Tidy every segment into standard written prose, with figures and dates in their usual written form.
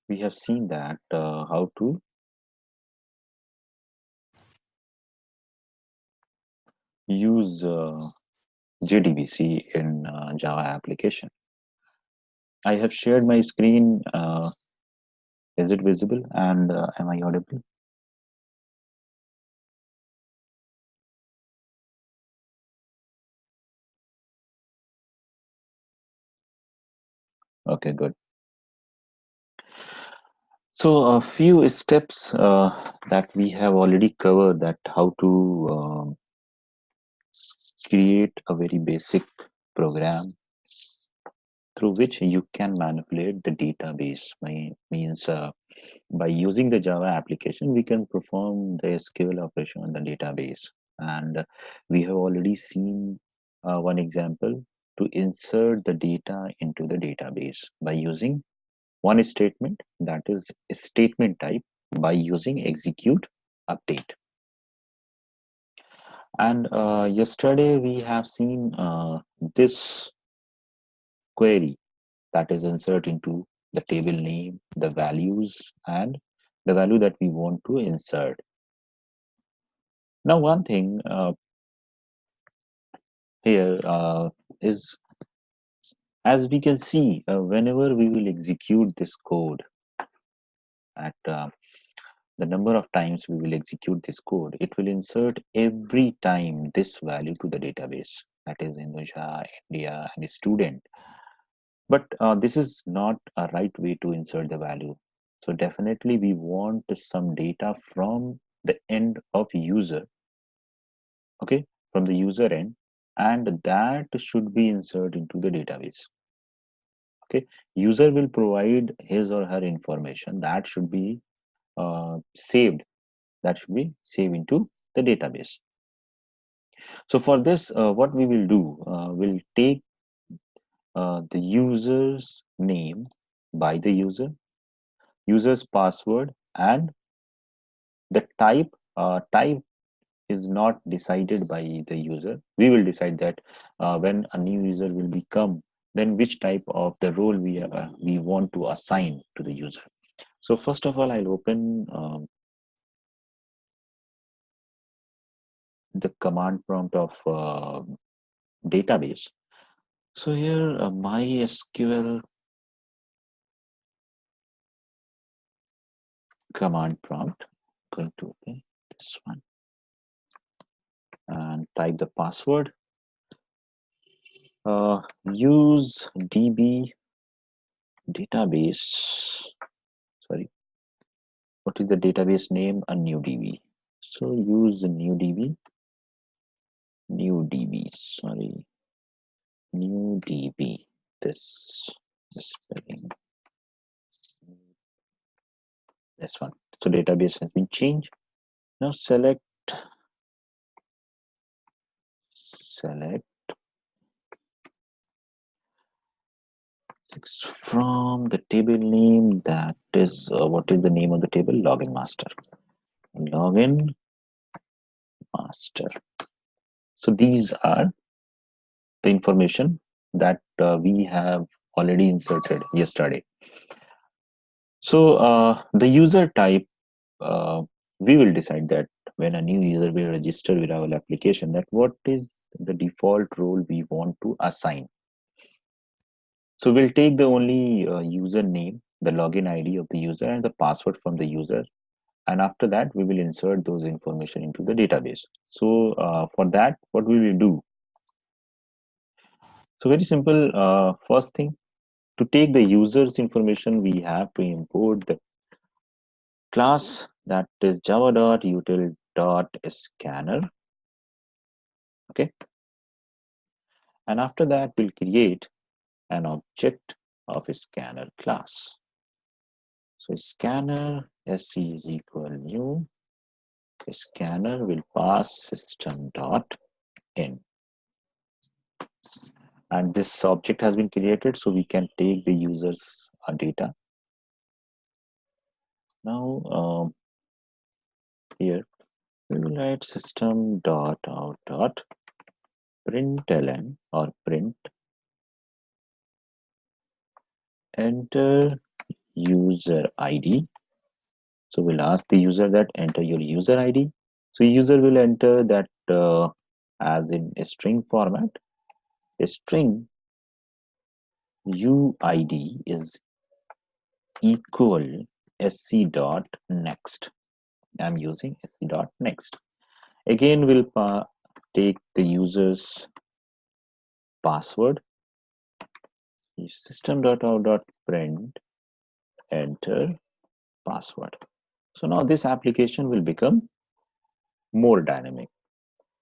we have seen that how to use Jdbc in Java application. I have shared my screen. Is it visible and am I audible? Okay, good. So a few steps that we have already covered, that how to create a very basic program through which you can manipulate the database. Means by using the Java application, we can perform the SQL operation on the database. And we have already seen one example to insert the data into the database by using one statement, that is a statement type, by using execute update. And yesterday we have seen this query, that is insert into the table name, the values, and the value that we want to insert. Now, one thing here is, as we can see, whenever we will execute this code, at the number of times we will execute this code, it will insert every time this value to the database, that is Indonesia, India, and student. But this is not a right way to insert the value. So definitely we want some data from the end of user, okay, from the user end, and that should be inserted into the database. Okay, user will provide his or her information that should be saved, that should be saved into the database. So for this, what we will do, we'll take the user's name by the user's password, and the type is not decided by the user. We will decide that when a new user will become, then which type of the role we want to assign to the user. So first of all, I'll open the command prompt of database. So here MySQL command prompt, going to open this one and type the password. Use DB database. Sorry, what is the database name? A new DB. So use new DB. Sorry, new DB. This spelling. This one. So database has been changed. Now select from the table name, that is what is the name of the table? Login master. Login master. So these are the information that we have already inserted yesterday. So the user type, we will decide that when a new user will register with our application, that what is the default role we want to assign. So we'll take the only username, the login ID of the user, and the password from the user. And after that, we will insert those information into the database. So for that, what we will do? So very simple. First thing, to take the user's information, we have to import the class, that is java.util.scanner. Okay. And after that, we'll create an object of a scanner class. So scanner sc is equal new. Scanner will pass system.in. And this object has been created, so we can take the user's data. Now here we will write system.out.println or print, enter user ID. So we'll ask the user that enter your user ID. So user will enter that as in a string format. A string UID is equal sc dot next. I'm using sc dot next. Again, we'll take the user's password. System.out.print enter password. So now this application will become more dynamic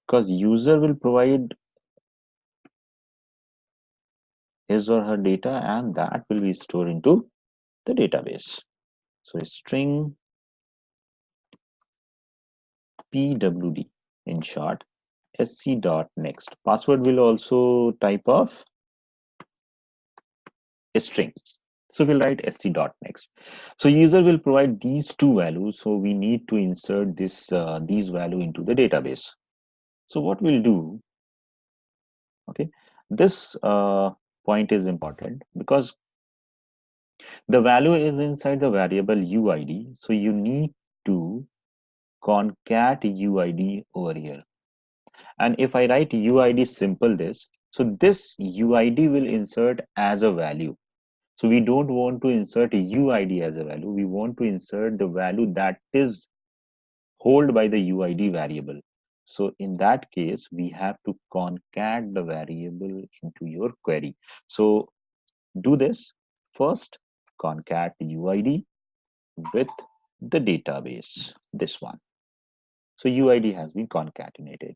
because user will provide his or her data and that will be stored into the database. So string pwd, in short, sc dot next. Password will also type of a string. So we'll write sc dot next. So user will provide these two values. So we need to insert these value into the database. So what we'll do, okay, this point is important because the value is inside the variable uid. So you need to concat uid over here. And if I write uid simple this, so this uid will insert as a value. So we don't want to insert a uid as a value. We want to insert the value that is held by the uid variable. So in that case, we have to concat the variable into your query. So do this first, concat uid with the database, this one. So UID has been concatenated.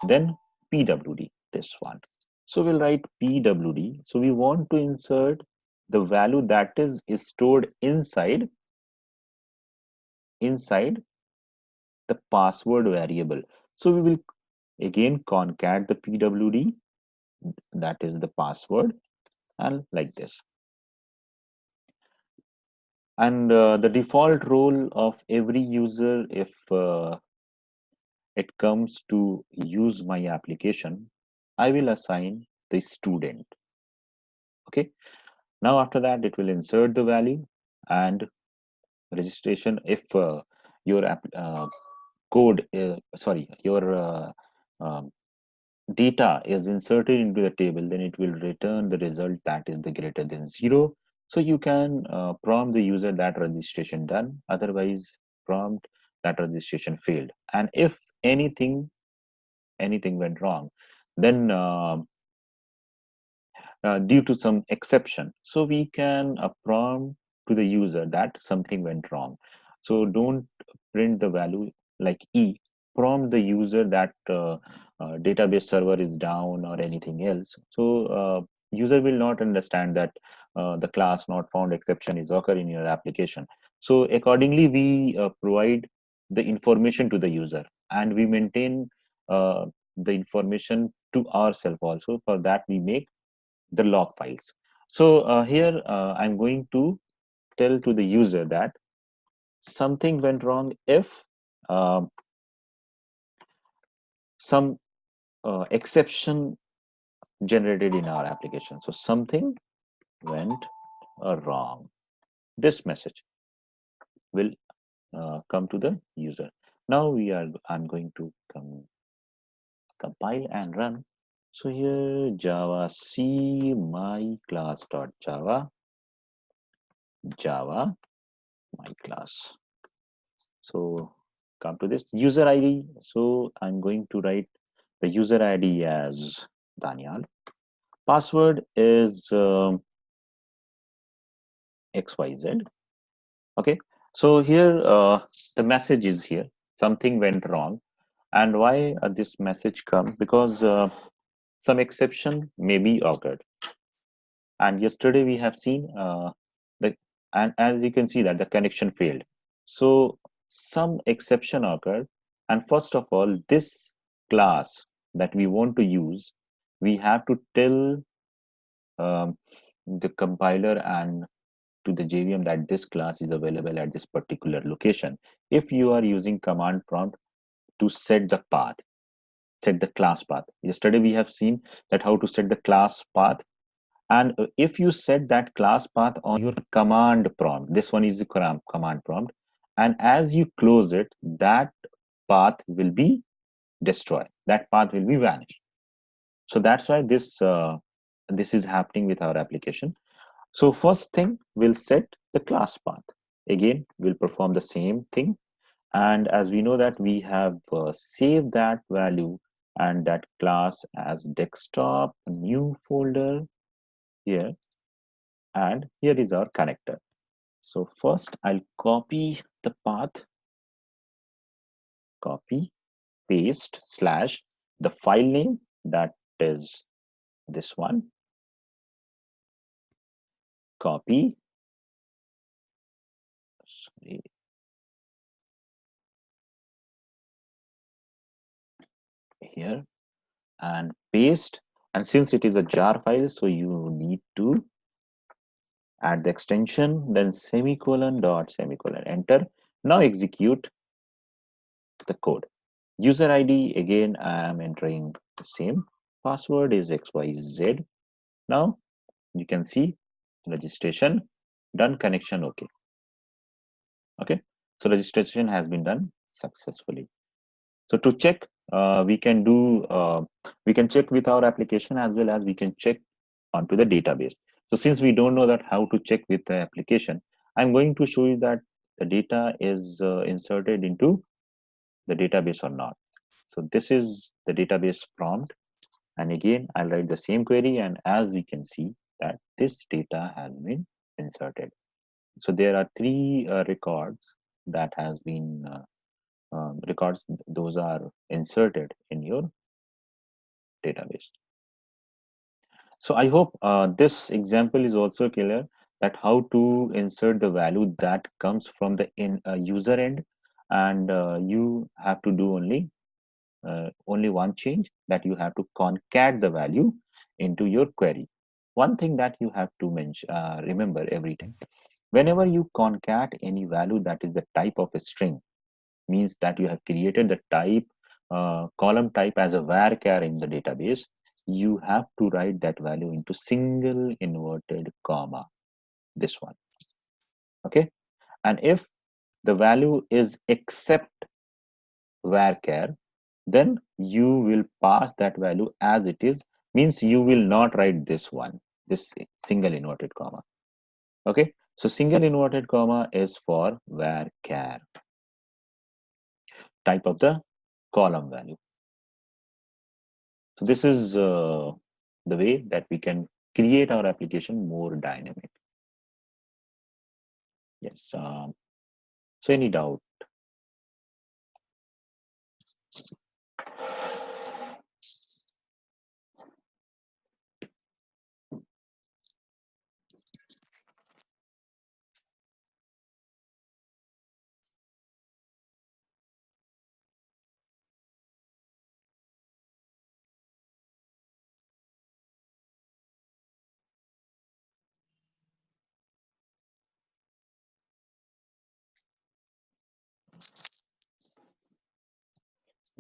Then PWD, this one. So we'll write PWD. So we want to insert the value that is stored inside the password variable. So we will again concat the PWD, that is the password, and like this. And the default role of every user, if it comes to use my application, I will assign the student. Okay. Now after that, it will insert the value and registration. If your um, data is inserted into the table, then it will return the result that is the greater than 0. So you can prompt the user that registration done. Otherwise, prompt that registration failed. And if anything went wrong, then due to some exception, so we can prompt to the user that something went wrong. So don't print the value like prompt the user that database server is down or anything else. So user will not understand that the class not found exception is occur in your application. So accordingly, we provide the information to the user and we maintain the information to ourselves also. For that, we make the log files. So here I'm going to tell to the user that something went wrong if some exception generated in our application. So something went wrong. This message will come to the user. Now I'm going to compile and run. So here Java C my class dot Java my class. So come to this user ID. So I'm going to write the user ID as Daniel. Password is XYZ. Okay. So here the message is here. Something went wrong. And why this message comes? Because some exception may be occurred. And yesterday we have seen and as you can see that the connection failed. So some exception occurred, and first of all, this class that we want to use, we have to tell the compiler and to the JVM that this class is available at this particular location. If you are using command prompt to set the path, set the class path. Yesterday we have seen that how to set the class path And if you set that class path on your command prompt, this one is the command prompt, and as you close it, that path will be destroyed. That path will be vanished. So that's why this is happening with our application. So first thing, we'll set the class path. Again, we'll perform the same thing. And as we know that we have saved that value and that class as desktop, new folder here, and here is our connector. So first I'll copy the path, copy, paste, slash, the file name, that is this one, copy, sorry, here, and paste. And since it is a jar file, so you need to add the extension, then semicolon dot semicolon, enter. Now execute the code. User ID, again I am entering the same, password is XYZ. Now you can see registration done, connection okay. Okay, so registration has been done successfully. So to check, we can check with our application as well as we can check onto the database. So since we don't know that how to check with the application, I'm going to show you that the data is inserted into the database or not. So this is the database prompt, and again I'll write the same query, and as we can see that this data has been inserted. So there are three records that has been records, those are inserted in your database. So I hope this example is also clear that how to insert the value that comes from the user end, and you have to do only one change, that you have to concat the value into your query. One thing that you have to remember every time, whenever you concat any value that is the type of a string, means that you have created the type column type as a varchar in the database, you have to write that value into single inverted comma, this one. Okay, and if the value is except varchar, then you will pass that value as it is, means you will not write this one, this single inverted comma. Okay, so single inverted comma is for varchar, type of the column value. So this is the way that we can create our application more dynamic. Yes. So any doubt?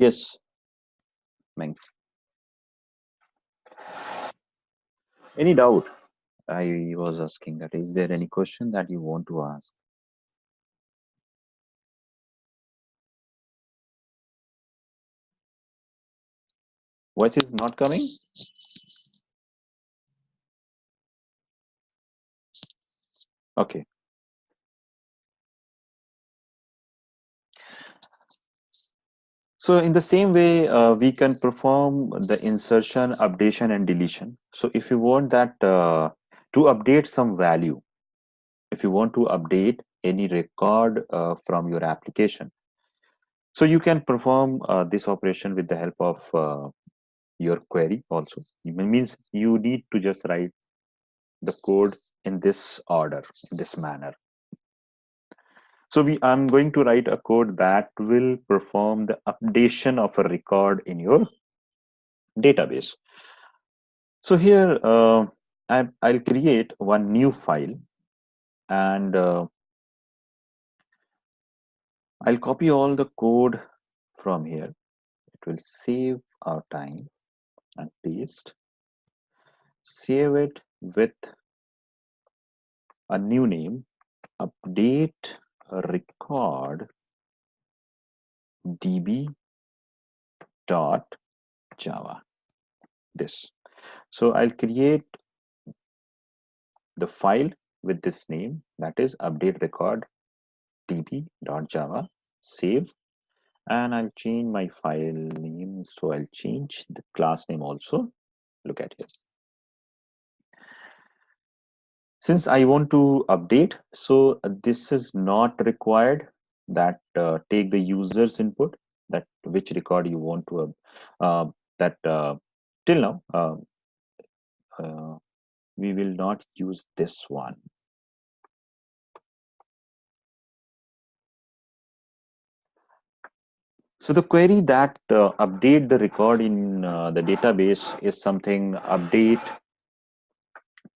Yes, Meng. Any doubt? I was asking that. Is there any question that you want to ask? Voice is not coming? Okay. So in the same way, we can perform the insertion, updation, and deletion. So if you want that to update some value, if you want to update any record from your application, so you can perform this operation with the help of your query also. It means you need to just write the code in this order, in this manner. So I'm going to write a code that will perform the updation of a record in your database. So here I'll create one new file, and I'll copy all the code from here. It will save our time and paste, save it, with a new name, update record db dot java. This. So I'll create the file with this name, that is update record db.java. Save, and I'll change my file name. So I'll change the class name also. Look at here. Since I want to update, so this is not required that take the user's input, that which record you want to that till now we will not use this one. So the query that update the record in the database is something update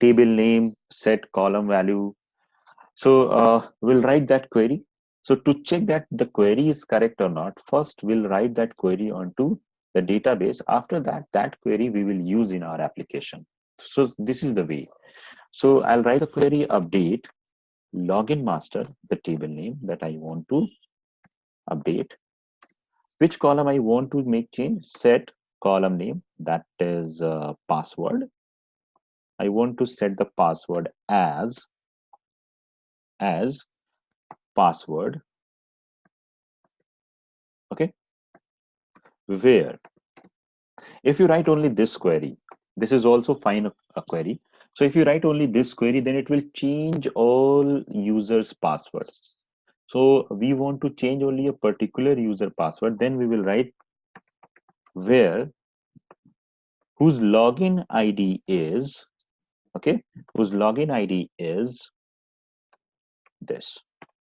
table name, set column value. So we'll write that query. So to check that the query is correct or not, first we'll write that query onto the database. After that, that query we will use in our application. So this is the way. So I'll write the query update login master, the table name that I want to update. Which column I want to make change? Set column name, that is password. I want to set the password as password. Okay. Where if you write only this query, this is also fine a query. So if you write only this query, then it will change all users' passwords. So we want to change only a particular user password. Then we will write where whose login ID is, okay, whose login ID is this,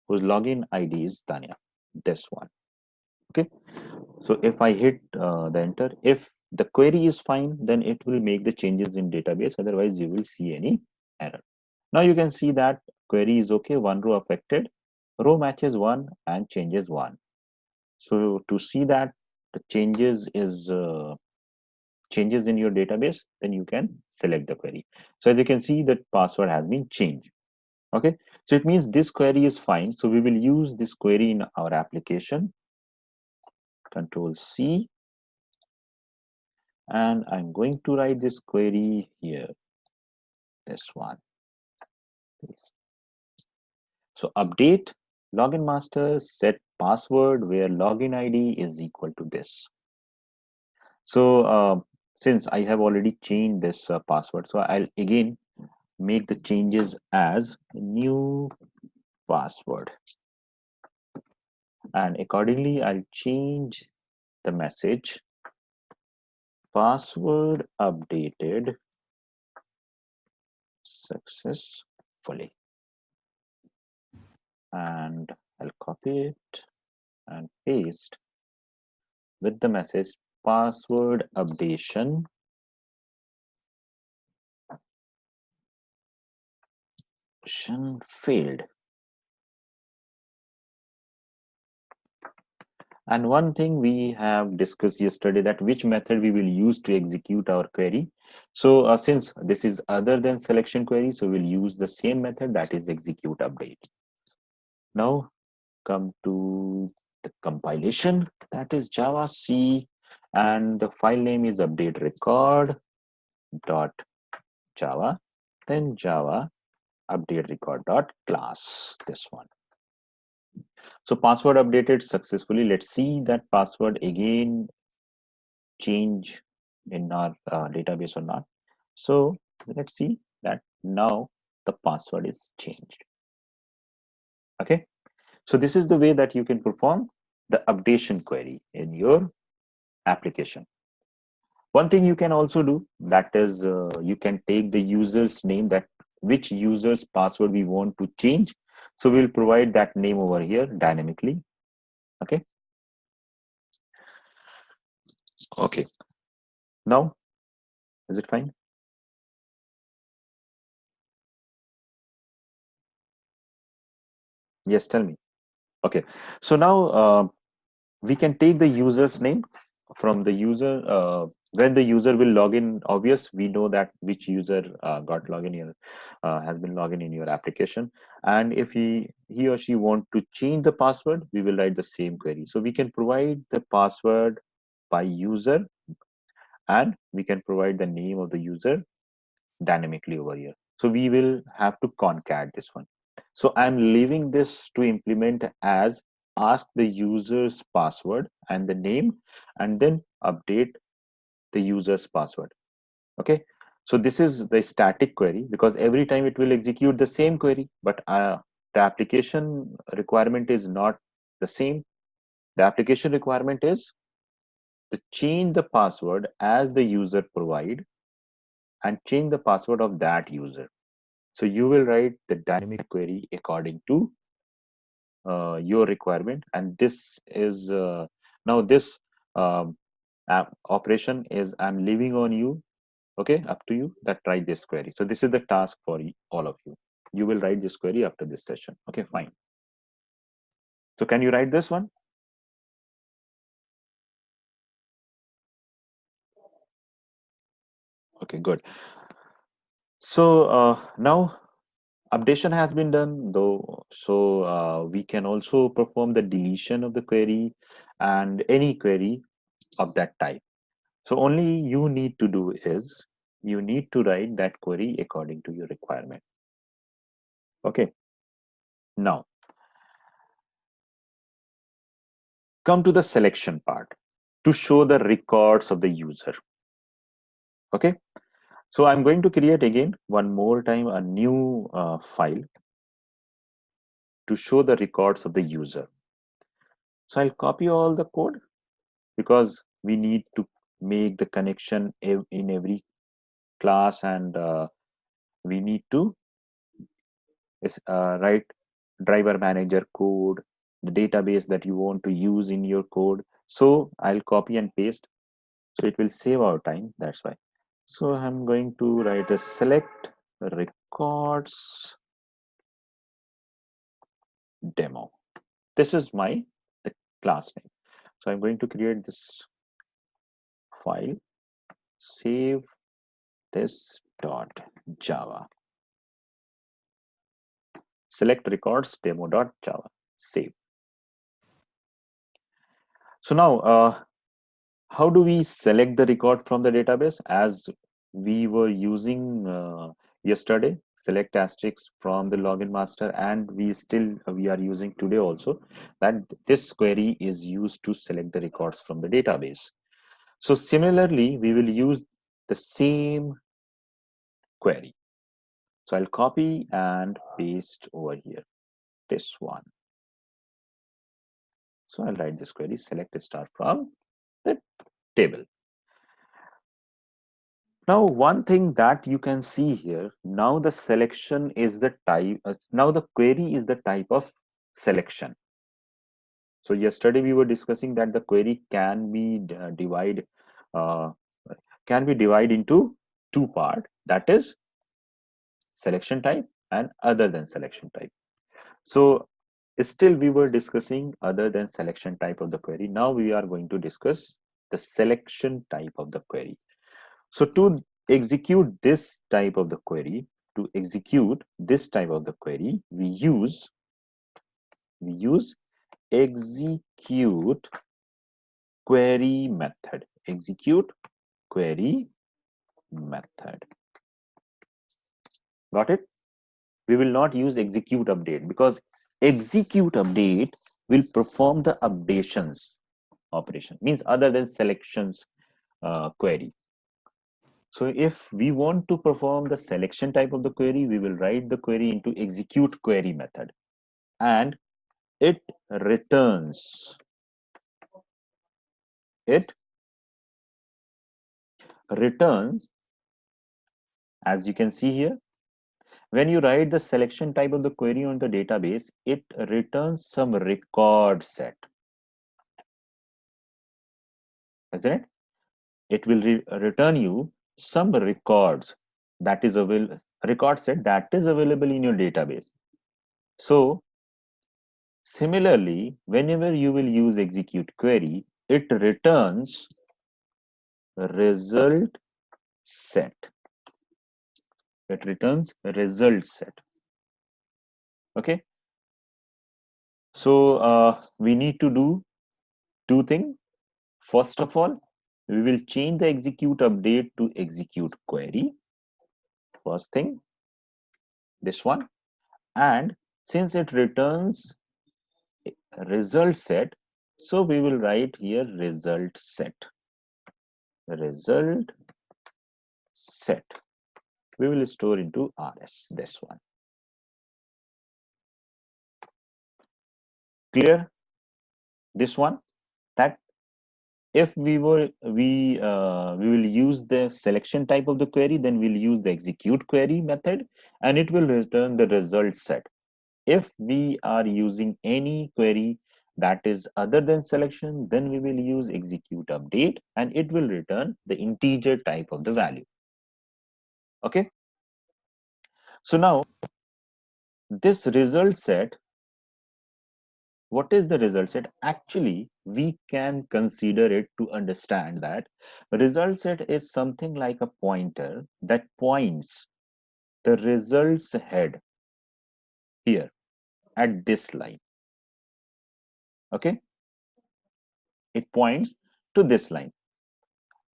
whose login ID is Tanya, this one. Okay. So if I hit the enter, if the query is fine, then it will make the changes in database. Otherwise, you will see any error. Now you can see that query is okay. One row affected, row matches one and changes one. So to see that the changes is changes in your database, then you can select the query. So as you can see, that password has been changed. Okay. So it means this query is fine. So we will use this query in our application. Control C. And I'm going to write this query here, this one. So update login master set password where login ID is equal to this. So since I have already changed this password, so I'll again make the changes as new password, and accordingly I'll change the message password updated successfully, and I'll copy it and paste with the message password updation failed. And one thing we have discussed yesterday, that which method we will use to execute our query. So since this is other than selection query, so we'll use the same method, that is execute update. Now come to the compilation, that is Java C, and the file name is update record dot Java, then Java update record dot class, this one. So password updated successfully. Let's see that password again change in our database or not. So let's see that now the password is changed. Okay. So this is the way that you can perform the updation query in your application. One thing you can also do, that is you can take the user's name, that which user's password we want to change. So we'll provide that name over here dynamically. Okay. Okay. Now, is it fine? Yes, tell me. Okay. So now we can take the user's name. from the user, when the user will log in, obvious, we know that which user got login here, has been logged in your application. And if he or she want to change the password, we will write the same query. So we can provide the password by user, and we can provide the name of the user dynamically over here. So we will have to concat this one. So I'm leaving this to implement as ask the user's password and the name, and then update the user's password. Okay, so this is the static query, because every time it will execute the same query, but the application requirement is not the same. The application requirement is to change the password as the user provide, and change the password of that user. So you will write the dynamic query according to your requirement, and this is now this operation is I'm leaving on you. Okay, up to you that write this query. So this is the task for all of you. You will write this query after this session. Okay, fine. So can you write this one? Okay, good. So now updation has been done though, so we can also perform the deletion of the query and any query of that type. So only you need to do is you need to write that query according to your requirement. Okay, now come to the selection part to show the records of the user. Okay, so I'm going to create again one more time a new file to show the records of the user. So I'll copy all the code, because we need to make the connection in every class, and we need to write driver manager code, the database that you want to use in your code. So I'll copy and paste, so it will save our time, that's why. So I'm going to write a select records demo. This is my the class name. So I'm going to create this file, save this dot java, select records demo dot java, save. So now how do we select the record from the database? As we were using yesterday, select asterisk from the login master, and we are using today also, that this query is used to select the records from the database. So similarly, we will use the same query. So I'll copy and paste over here this one. So I'll write this query, select a star from the table. Now, one thing that you can see here, now the selection is the type, now the query is the type of selection. So yesterday we were discussing that the query can be uh, divided into two parts, that is selection type and other than selection type. So still we were discussing other than selection type of the query. Now we are going to discuss the selection type of the query. So to execute this type of the query, we use execute query method. Execute query method. Got it? We will not use execute update, because execute update will perform the updations operation, means other than selections query. So if we want to perform the selection type of the query, we will write the query into execute query method, and it returns as you can see here, when you write the selection type of the query on the database, it returns some record set, isn't it? It will return you some records that is available, record set that is available in your database. So similarly, whenever you will use execute query, it returns result set. It returns result set. Okay. So we need to do two things. First of all, we will change the execute update to execute query. First thing, this one. And since it returns result set, so we will write here result set. Result set. We will store into RS, this one. Clear? This one, that if we will use the selection type of the query, then we'll use the execute query method, and it will return the result set. If we are using any query that is other than selection, then we will use execute update, and it will return the integer type of the value. Okay. So now this result set, what is the result set? Actually, we can consider it to understand that result set is something like a pointer that points the results head here at this line. Okay, it points to this line,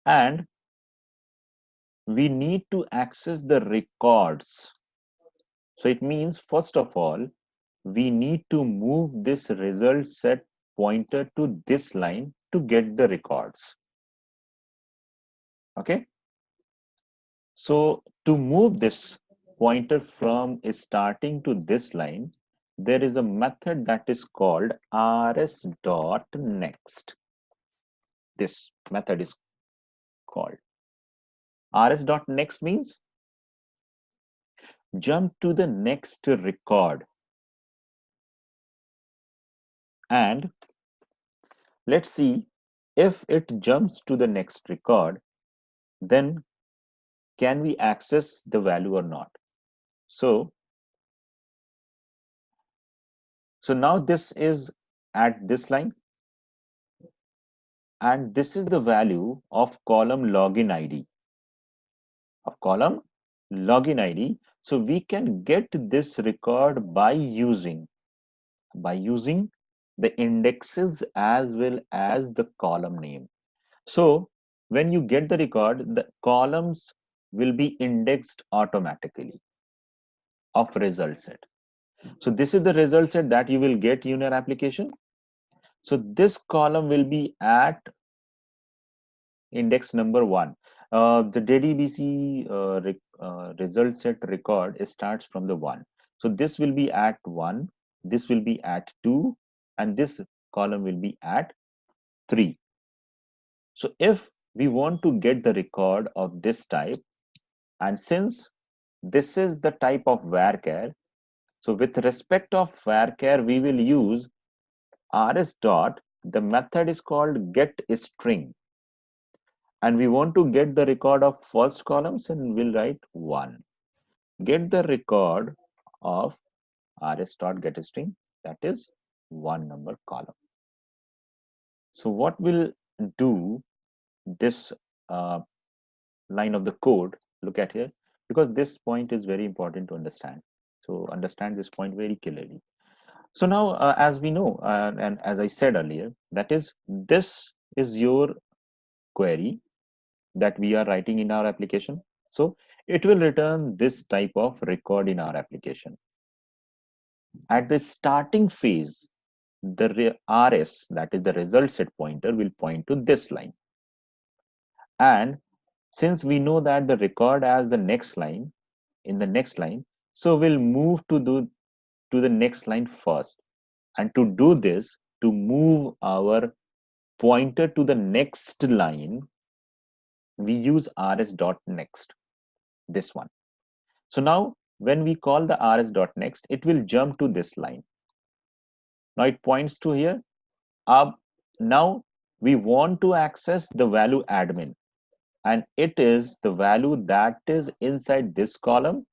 and we need to access the records. So it means, first of all, we need to move this result set pointer to this line to get the records. Okay. So to move this pointer from starting to this line, there is a method that is called rs.next. This method is called rs.next, means jump to the next record. And let's see, if it jumps to the next record, then can we access the value or not? So now this is at this line, and this is the value of column login ID. So we can get this record by using the indexes as well as the column name. So when you get the record, the columns will be indexed automatically of result set. So this is the result set that you will get in your application. So this column will be at index number 1. The Jdbc result set record starts from the 1. So this will be at 1, this will be at 2, and this column will be at 3. So if we want to get the record of this type, and since this is the type of varchar, so with respect of varchar, we will use rs dot, the method is called get string, and we want to get the record of first columns, and we'll write 1. Get the record of rs dot get string, that is 1 number column. So what will do this line of the code, look at here, because this point is very important to understand. So understand this point very clearly. So now as we know, and as I said earlier, that is, this is your query that we are writing in our application. So it will return this type of record in our application. At the starting phase, the rs, that is the result set pointer, will point to this line. And since we know that the record as the next line, in the next line, so we'll move to the next line first. And to do this, to move our pointer to the next line, we use rs.next, this one. So now when we call the rs.next, it will jump to this line. Now it points to here. Now we want to access the value admin, and it is the value that is inside this column.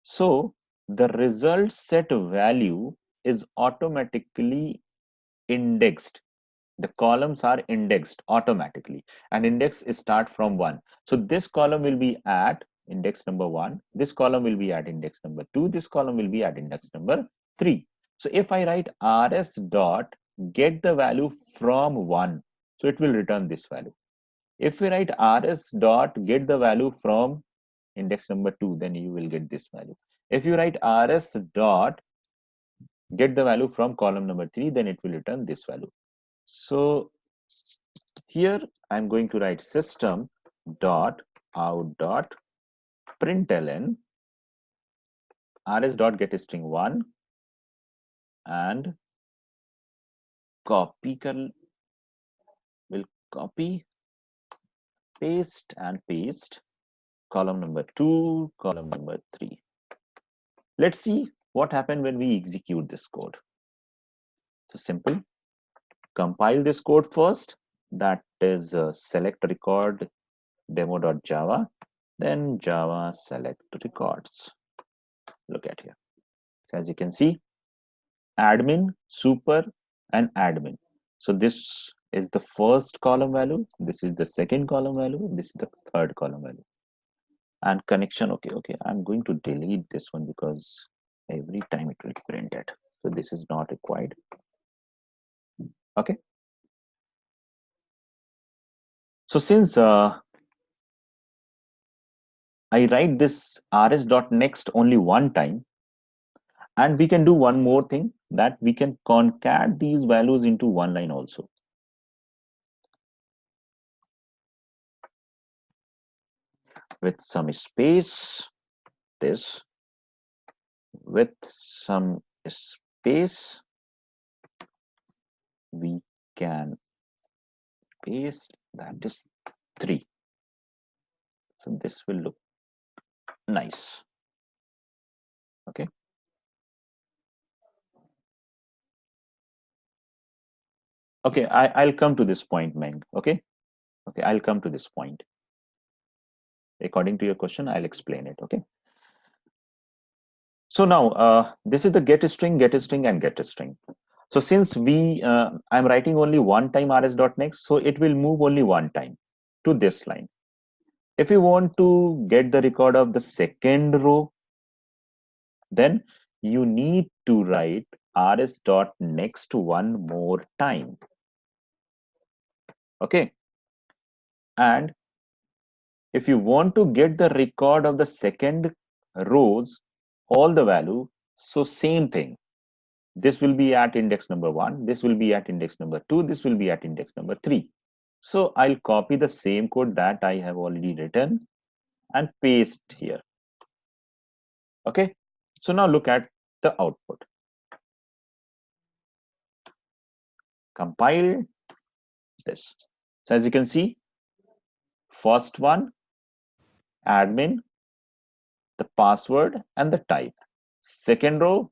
So the result set value is automatically indexed The columns are indexed automatically, and index is start from 1. So this column will be at index number 1, this column will be at index number 2, this column will be at index number 3. So if I write rs dot get the value from 1, so it will return this value. If we write rs dot get the value from index number 2, then you will get this value. If you write rs dot get the value from column number 3, then it will return this value. So here I'm going to write system dot out dot println rs dot get string 1 and will copy, paste and paste column number 2, column number 3. Let's see what happened when we execute this code. So simple. Compile this code first, that is select record demo.java, then java select records. Look at here. So as you can see, admin, super and admin. So this is the first column value, this is the second column value, this is the third column value. And connection, okay, I'm going to delete this one because every time it will print it. So this is not required. Okay. So since I write this rs.next only one time, and we can do one more thing, that we can concat these values into one line also. With some space, this, with some space, we can paste, that is 3. So this will look nice. Okay. Okay, I'll come to this point, Meng. Okay, I'll come to this point. According to your question, I'll explain it. Okay. So now this is the get string, and get string. So since I'm writing only one time rs.next, so it will move only one time to this line. If you want to get the record of the second row, then you need to write rs.next one more time. Okay. And if you want to get the record of the second rows, all the value, so same thing. This will be at index number 1, this will be at index number 2, this will be at index number 3. So I'll copy the same code that I have already written and paste here. Okay. So now look at the output. Compile this. So as you can see, first one, admin, the password and the type. Second row,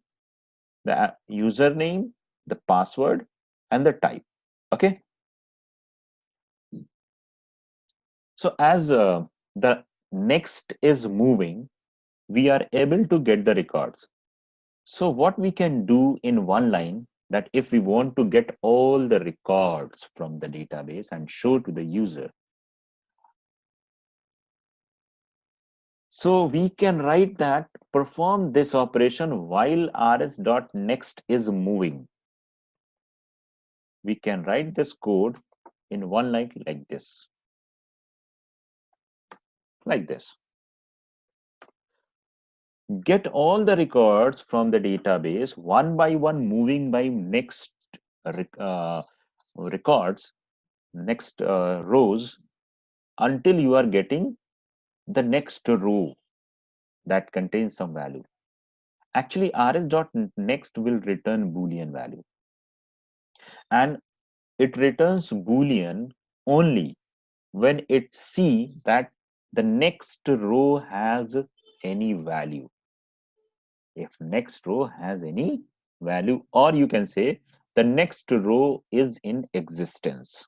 the username, the password and the type. Okay. So as the next is moving, we are able to get the records. So what we can do in one line, that if we want to get all the records from the database and show to the user, so we can write that perform this operation while rs.next is moving. We can write this code in one line like this. Like this. Get all the records from the database one by one, moving by next records, next rows, until you are getting the next row that contains some value. Actually, rs.next will return Boolean value, and it returns Boolean only when it sees that the next row has any value. If next row has any value, or you can say the next row is in existence.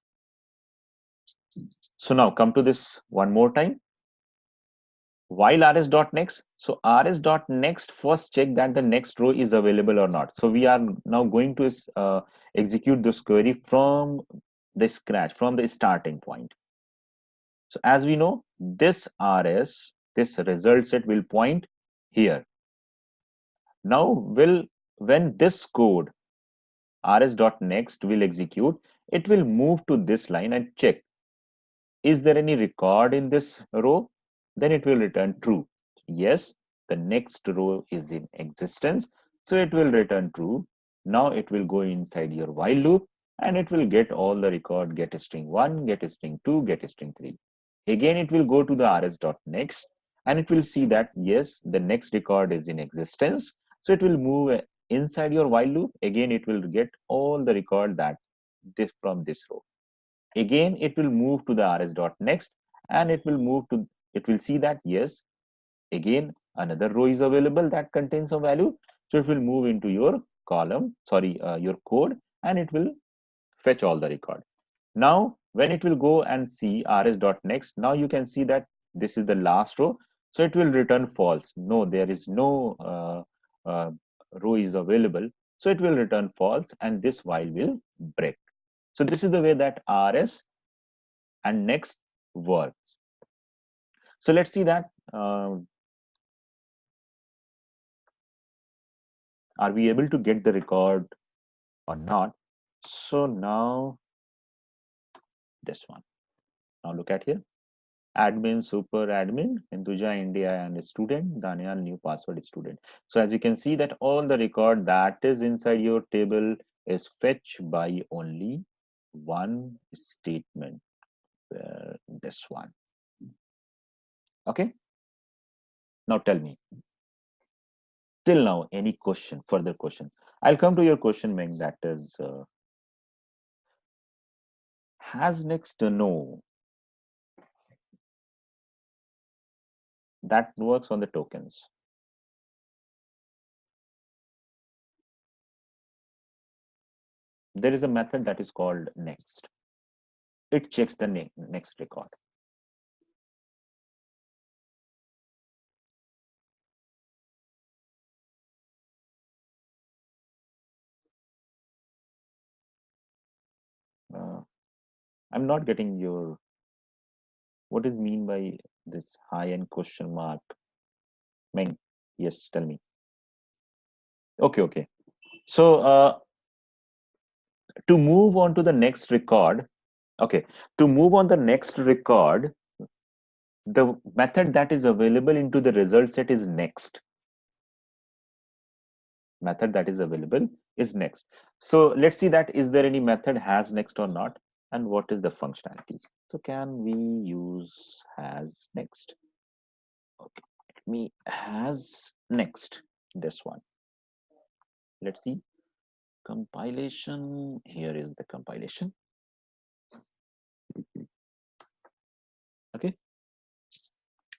So now come to this one more time. while rs.next, so rs.next first check that the next row is available or not. So we are now going to execute this query from the scratch, from the starting point. So as we know, this rs, this result set will point here. Now when this code rs.next will execute, it will move to this line and check, is there any record in this row? Then it will return true. Yes, the next row is in existence, so it will return true. Now it will go inside your while loop and it will get all the record, get string 1, get string 2, get string 3. Again, it will go to the rs.next and it will see that yes, the next record is in existence. So it will move inside your while loop. Again, it will get all the record that this from this row. Again, it will move to the rs.next and it will see that yes, again another row is available that contains a value. So it will move into your column, your code, and it will fetch all the record. Now when it will go and see rs.next, now you can see that this is the last row, so it will return false. No, there is no row is available, so it will return false and this while will break. So this is the way that rs and next works. So let's see that are we able to get the record or not. So now this one, now look at here, admin, super admin, Hinduja, India, and student, Daniel, new password student. So as you can see that all the record that is inside your table is fetched by only one statement, this one. Okay, now tell me, till now any question, further question? I'll come to your question, Meng, that is has next no, that works on the tokens. There is a method that is called next. It checks the next record. I'm not getting your, what is mean by this high end question mark? Meng, yes, tell me. Okay. So to move on to the next record, okay, to move on the next record, the method that is available into the result set is next. Method that is available is next. So let's see that is there any method has next or not, and what is the functionality. So can we use has next? Okay, let me has next, this one. Let's see compilation. Here is the compilation. Okay,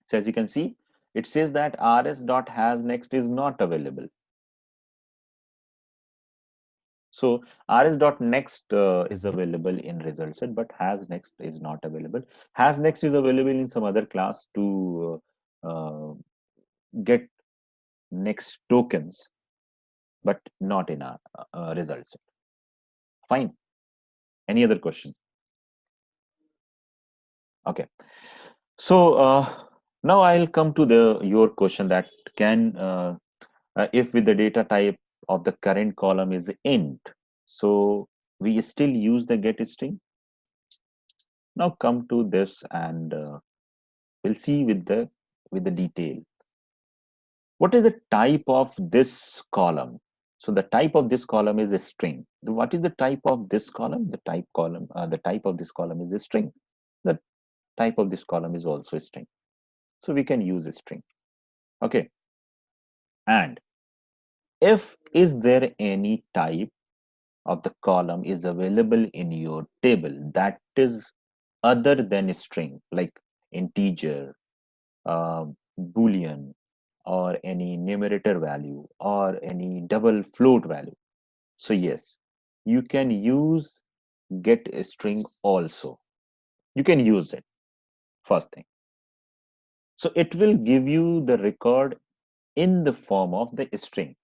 so as you can see, it says that rs.hasNext is not available. So rs.next is available in result set, but hasNext is not available. HasNext is available in some other class to get next tokens, but not in our result set. Fine. Any other question? Okay. So now I'll come to your question that can if with the data type of the current column is int, so we still use the get string. Now come to this and we'll see with the detail. What is the type of this column? So the type of this column is a string. What is the type of this column? The type of this column is a string. The type of this column is also a string. So we can use a string. Okay. And if is there any type of the column is available in your table that is other than a string, like integer, boolean, or any numerator value, or any double float value, so yes, you can use get a string also. You can use it, first thing. So it will give you the record in the form of the string.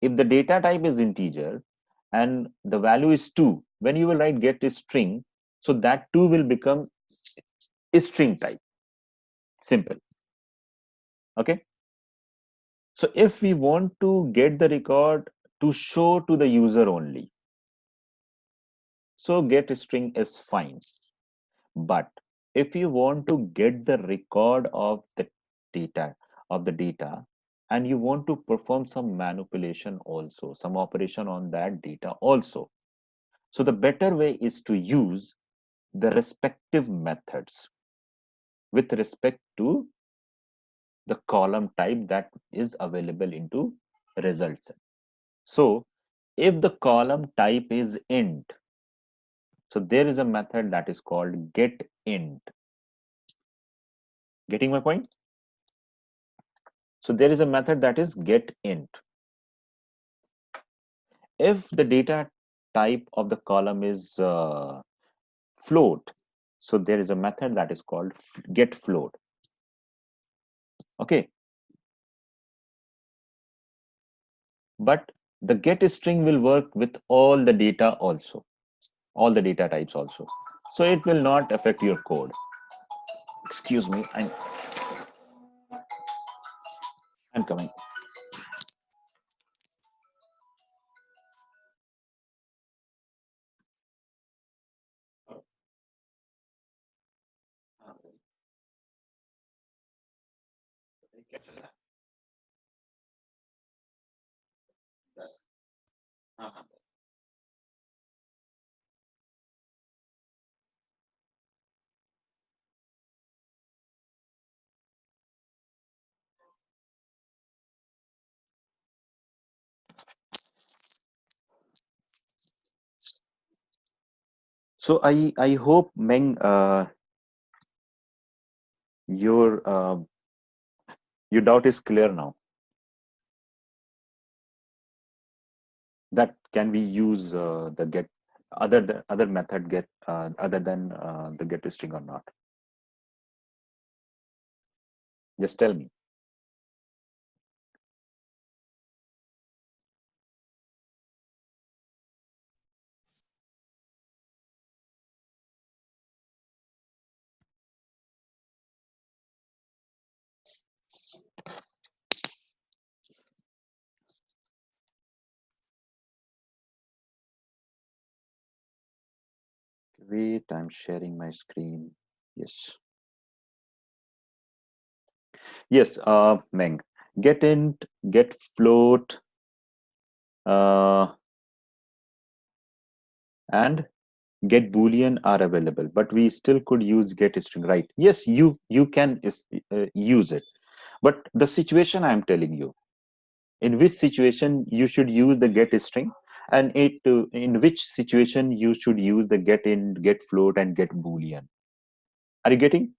If the data type is integer and the value is 2, when you will write get a string, so that 2 will become a string type. Simple. Okay. So if we want to get the record to show to the user only, so get a string is fine. But if you want to get the record of the data and you want to perform some manipulation also, some operation on that data also, so the better way is to use the respective methods with respect to the column type that is available into results. So if the column type is int, so there is a method that is called getInt. Getting my point? So there is a method that is getInt. If the data type of the column is float, so there is a method that is called getFloat. Okay. But the getString will work with all the data also, all the data types also. So it will not affect your code. Excuse me, I'm coming. So I hope Meng, your doubt is clear now. That can we use the get other method get other than the get string or not? Just tell me. Wait, I'm sharing my screen. Yes. Yes, Meng. GetInt, getFloat, and get boolean are available, but we still could use get string, right? Yes, you can use it, but the situation I'm telling you, in which situation you should use the get string, and in which situation you should use the getInt, getFloat, and get boolean. Are you getting?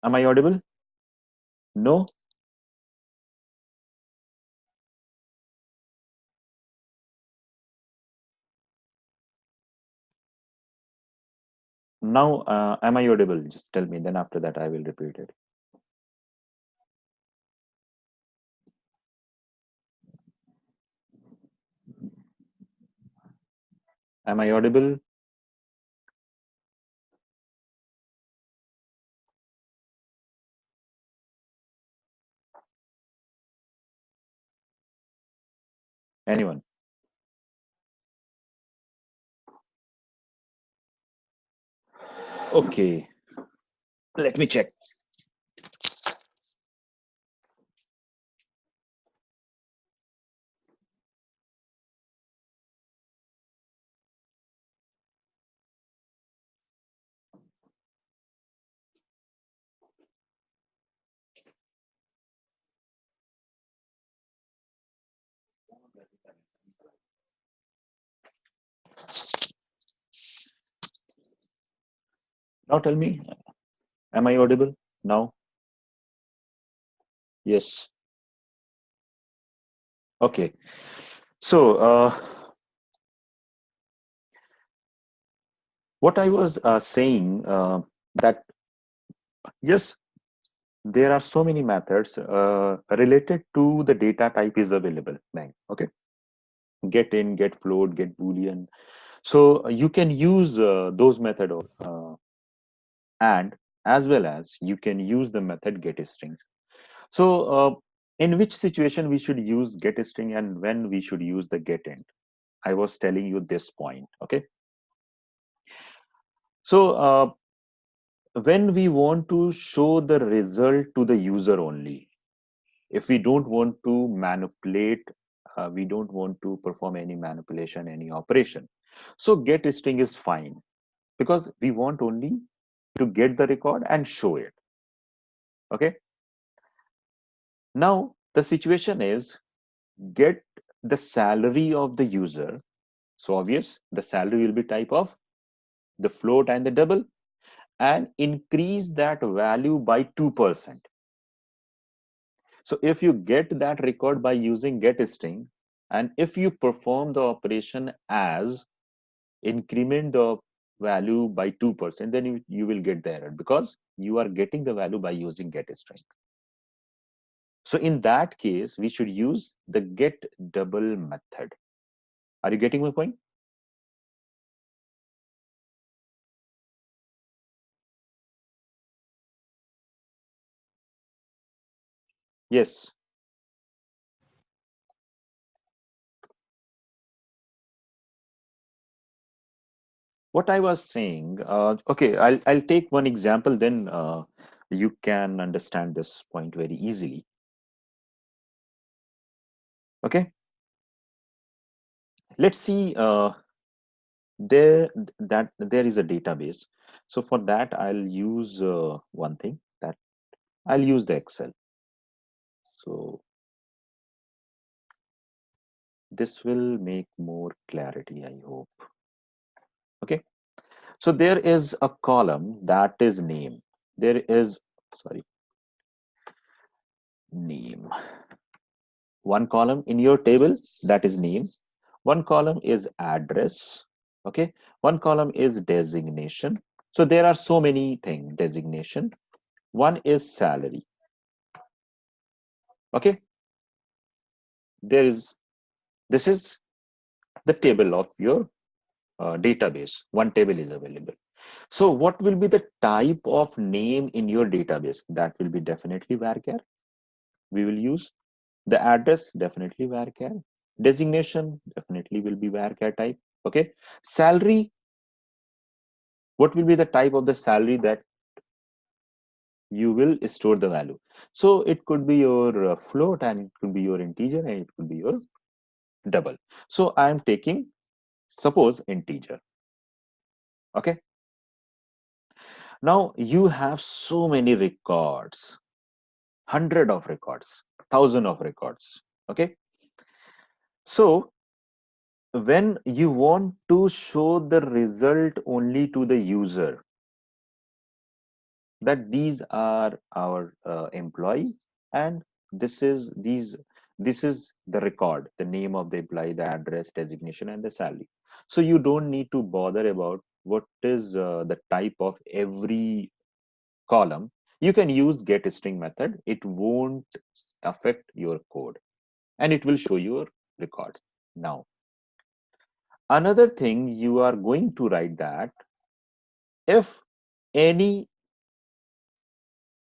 Am I audible? No? Now, am I audible? Just tell me, then after that I will repeat it. Am I audible? Anyone? Okay, let me check. Now tell me, am I audible now? Yes. Okay. So what I was saying, that yes, there are so many methods related to the data type is available. Bang. Okay, get in, get float, get boolean. So you can use those method, and as well as you can use the method get string. So in which situation we should use get string and when we should use the get end, I was telling you this point. Okay, so when we want to show the result to the user only, if we don't want to manipulate, we don't want to perform any manipulation, any operation, so get string is fine, because we want only to get the record and show it. Okay, now the situation is get the salary of the user. So obvious, the salary will be type of the float and the double, and increase that value by 2%. So if you get that record by using get string, and if you perform the operation as increment the value by 2%, then you will get the error, because you are getting the value by using get string. So in that case, we should use the get double method. Are you getting my point? Yes. What I was saying, okay, I'll take one example, then you can understand this point very easily. Okay, let's see. There is a database. So for that, I'll use one thing, that I'll use the Excel. So this will make more clarity, I hope. Okay, so there is a column that is name. There is, sorry, name. One column in your table, that is name. One column is address. Okay, one column is designation. So there are so many things. Designation. One is salary. Okay, there is, this is the table of your database. One table is available. So what will be the type of name in your database? That will be definitely varchar. We will use the address, definitely varchar. Designation definitely will be varchar type. Okay, salary, what will be the type of the salary that you will store the value? So it could be your float, and it could be your integer, and it could be your double. So I am taking, suppose, integer. Okay, now you have so many records, hundred of records, thousand of records. Okay, so when you want to show the result only to the user, that these are our employee, and this is the record, the name of the employee, the address, designation, and the salary. So you don't need to bother about what is the type of every column. You can use get string method. It won't affect your code, and it will show your record. Now another thing, you are going to write that if any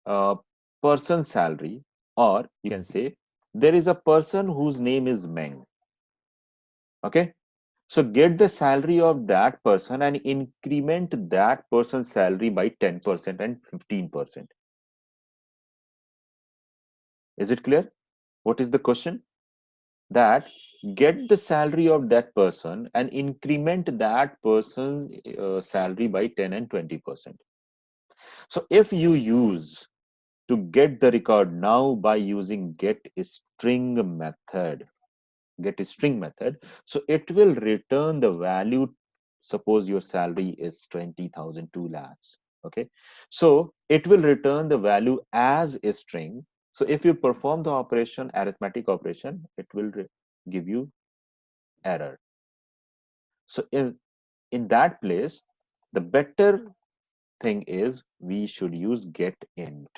uh, person salary, or you can say there is a person whose name is Meng. Okay, so get the salary of that person and increment that person's salary by 10% and 15%. Is it clear? What is the question? That get the salary of that person and increment that person's salary by 10 and 20%. So if you use to get the record now by using get string method, so it will return the value. Suppose your salary is 20,000, 2 lakhs. Okay, so it will return the value as a string. So if you perform the operation, arithmetic operation, it will give you error. So in that place, the better thing is we should use get int.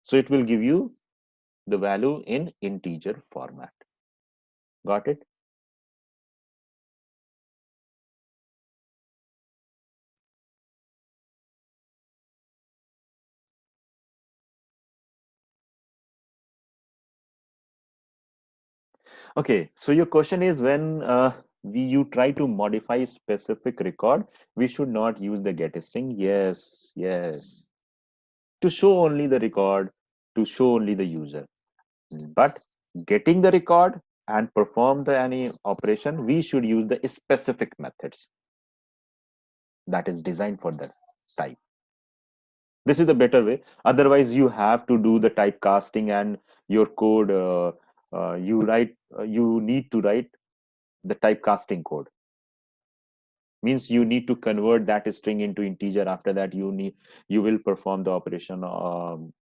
So it will give you the value in integer format. Got it? Okay, so your question is when you try to modify specific record, we should not use the get string. Yes, yes. To show only the record, to show only the user. But getting the record and perform the any operation, we should use the specific methods that is designed for that type. This is the better way. Otherwise, you have to do the typecasting and your code. You need to write the typecasting code. Means you need to convert that string into integer. After that, you will perform the operation of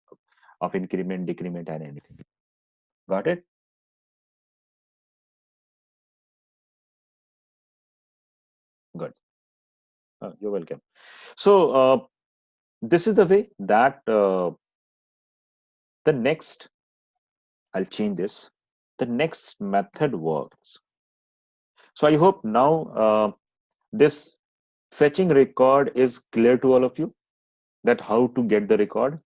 increment, decrement, and anything. Got it? Good. You're welcome. So this is the way that the next, I'll change this. The next method works. So I hope now this fetching record is clear to all of you, that how to get the record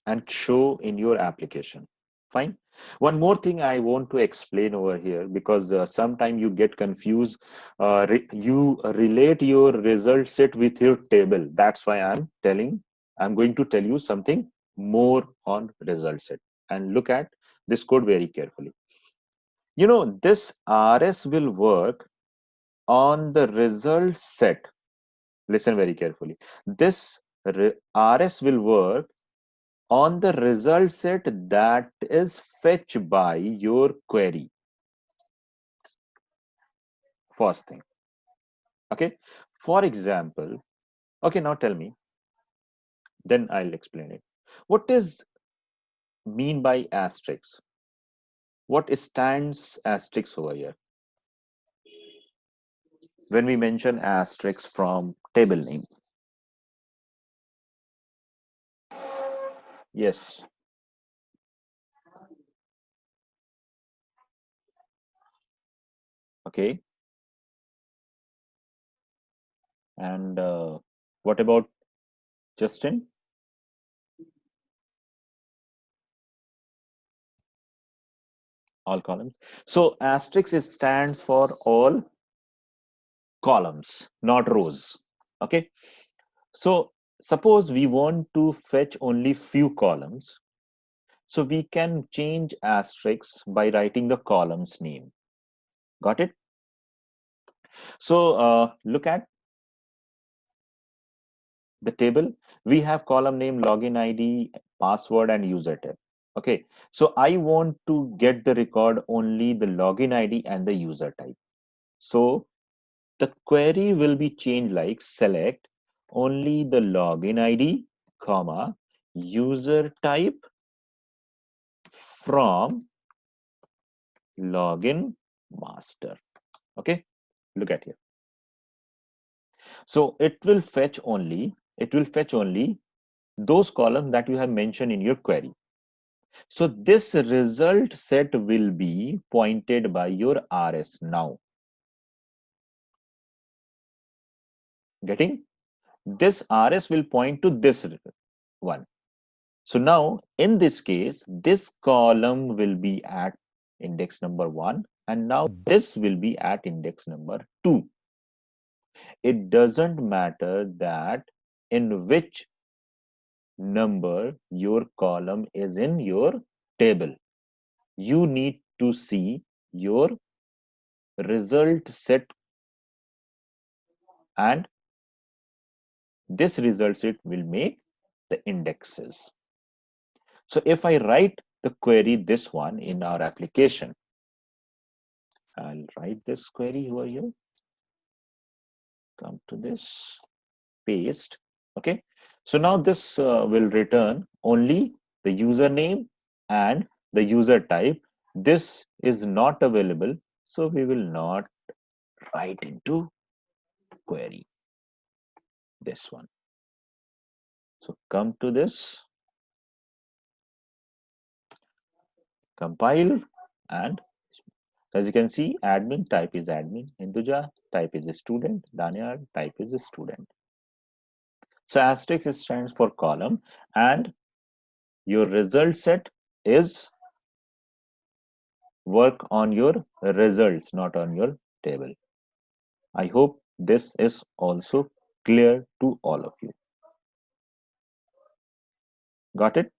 and show in your application. Fine. One more thing I want to explain over here, because sometimes you get confused. You relate your result set with your table. That's why I'm going to tell you something more on result set. And look at this code very carefully. You know, this RS will work on the result set. Listen very carefully. This RS will work on the result set that is fetched by your query. First thing. Okay. For example, okay, now tell me, then I'll explain it. What is mean by asterisk? What stands asterisk over here? When we mention asterisk from table name. Yes. Okay. And what about Justin? All columns. So asterisk stands for all columns, not rows. Okay. So suppose we want to fetch only few columns. So we can change asterisk by writing the column's name. Got it? So look at the table. We have column name, login ID, password, and user type. Okay. So I want to get the record only the login ID and the user type. So the query will be changed like select only the login ID, comma, user type from login master. Okay, look at here. So it will fetch only those columns that you have mentioned in your query. So this result set will be pointed by your RS now. Getting? This RS will point to this one. So now in this case, this column will be at index number 1, and now this will be at index number 2. It doesn't matter that in which number your column is in your table. You need to see your result set, and this result set will make the indexes. So if I write the query, this one in our application, I'll write this query over here. Come to this, paste. Okay. So now this will return only the username and the user type. This is not available, so we will not write into query this one. So come to this, compile, and as you can see, admin type is admin, Hinduja type is a student, Danyar type is a student. So asterisk stands for column, and your result set is work on your results, not on your table. I hope this is also clear to all of you. Got it?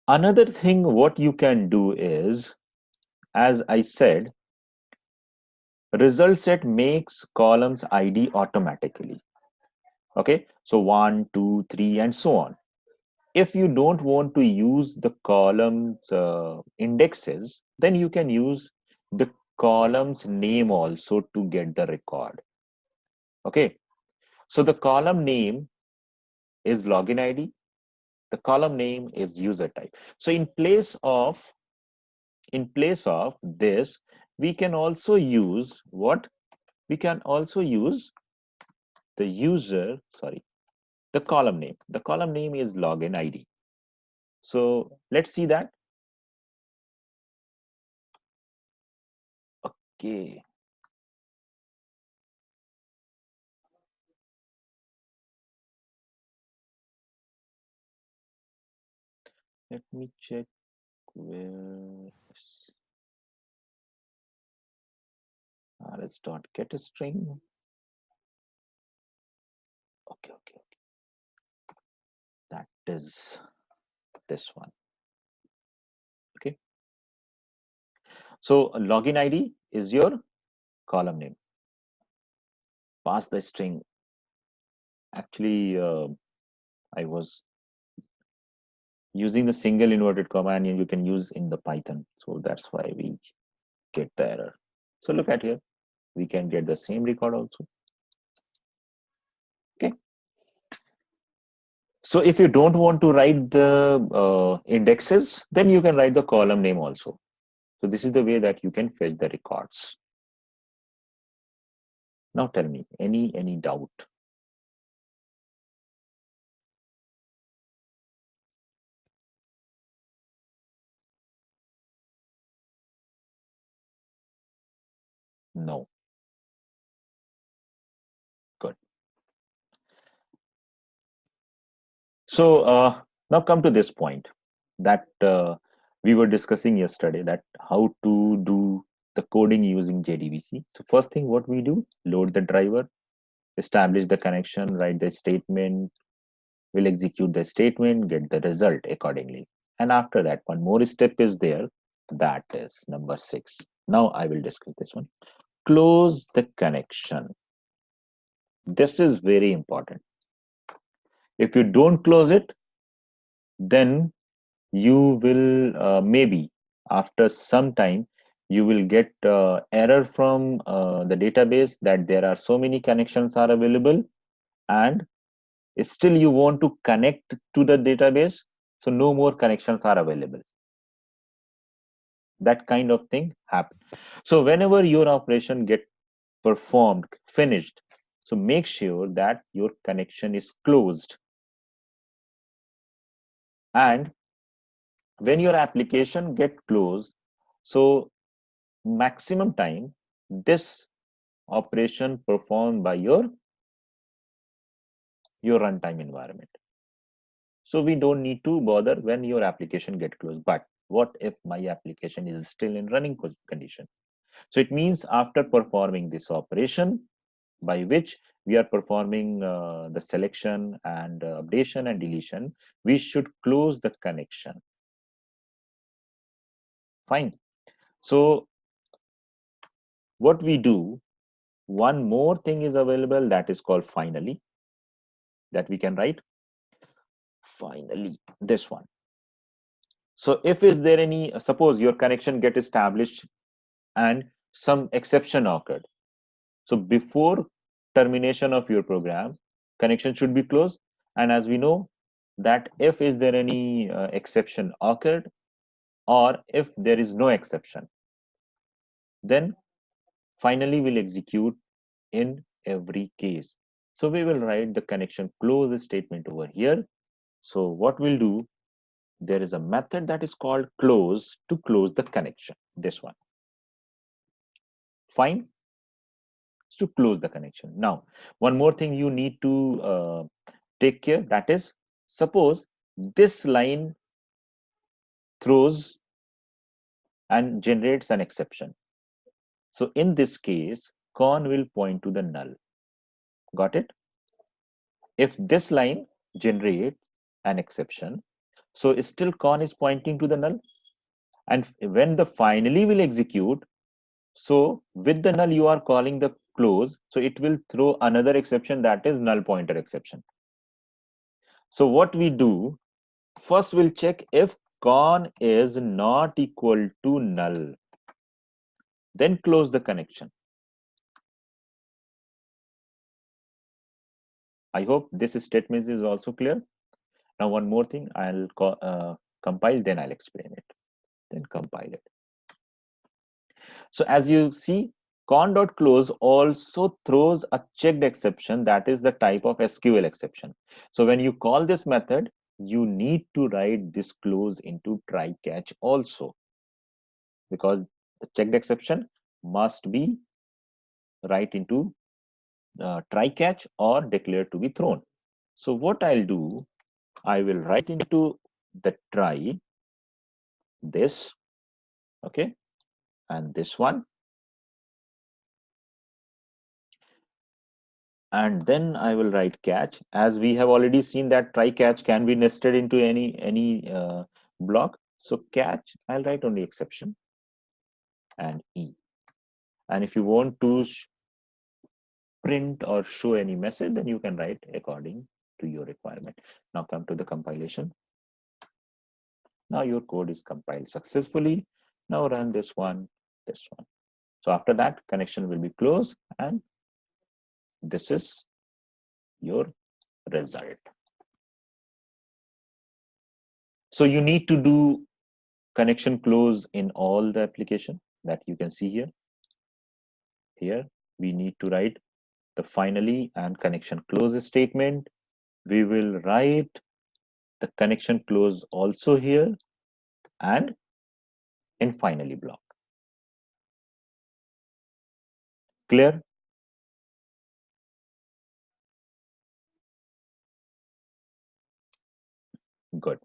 Another thing what you can do is, as I said, result set makes columns ID automatically. Okay, so 1, 2, 3, and so on. If you don't want to use the columns indexes, then you can use the column's name also to get the record. Okay, so the column name is login ID, the column name is user type. So in place of this, we can also use what? We can also use the user, sorry, the column name. The column name is login ID. So let's see that. Okay. Let me check where let's dot get a string. Okay. That is this one. Okay. So login ID is your column name. Pass the string. Actually, I was using the single inverted comma, and you can use in the Python. So that's why we get the error. So look at here. We can get the same record also. Okay. So if you don't want to write the indexes, then you can write the column name also. So this is the way that you can fetch the records. Now tell me, any doubt? No. Good. So now come to this point that we were discussing yesterday, that how to do the coding using JDBC. So first thing what we do, load the driver, establish the connection, write the statement, we'll execute the statement, get the result accordingly. And after that, one more step is there, that is number 6. Now I will discuss this one. Close the connection. This is very important. If you don't close it, then you will maybe after some time you will get error from the database that there are so many connections are available, and still you want to connect to the database, so no more connections are available. That kind of thing happen. So whenever your operation get performed, finished, so make sure that your connection is closed. And when your application get closed, so maximum time this operation performed by your runtime environment. So we don't need to bother when your application get closed. But what if my application is still in running condition? So it means after performing this operation, by which we are performing the selection and updation and deletion, we should close the connection. Fine. So what we do, one more thing is available, that is called finally, that we can write finally, this one. So if is there any, suppose your connection get established and some exception occurred, so before termination of your program, connection should be closed. And as we know, that if is there any exception occurred, or if there is no exception, then finally we'll execute in every case. So we will write the connection close statement over here. So what we'll do, there is a method that is called close to close the connection. This one. Fine. To close the connection. Now, one more thing you need to take care, that is, suppose this line throws and generates an exception. So in this case, con will point to the null. Got it? If this line generates an exception, so still con is pointing to the null. And when the finally will execute, so with the null you are calling the close, so it will throw another exception, that is null pointer exception. So what we do, first we'll check if con is not equal to null, then close the connection. I hope this statement is also clear. Now one more thing, I'll compile, then I'll explain it. Then compile it. So as you see, con.close also throws a checked exception, that is the type of SQL exception. So when you call this method, you need to write this close into try catch also, because the checked exception must be write into try catch or declare to be thrown. So what I'll do, I will write into the try this, okay, and this one, and then I will write catch. As we have already seen that try catch can be nested into any block. So catch, I'll write only exception and E. And if you want to print or show any message, then you can write according to your requirement. Now come to the compilation. Now your code is compiled successfully. Now run this one, this one. So after that, connection will be closed, and this is your result. So you need to do connection close in all the application that you can see here. Here we need to write the finally and connection close statement. We will write the connection close also here and in finally block. Clear? Good.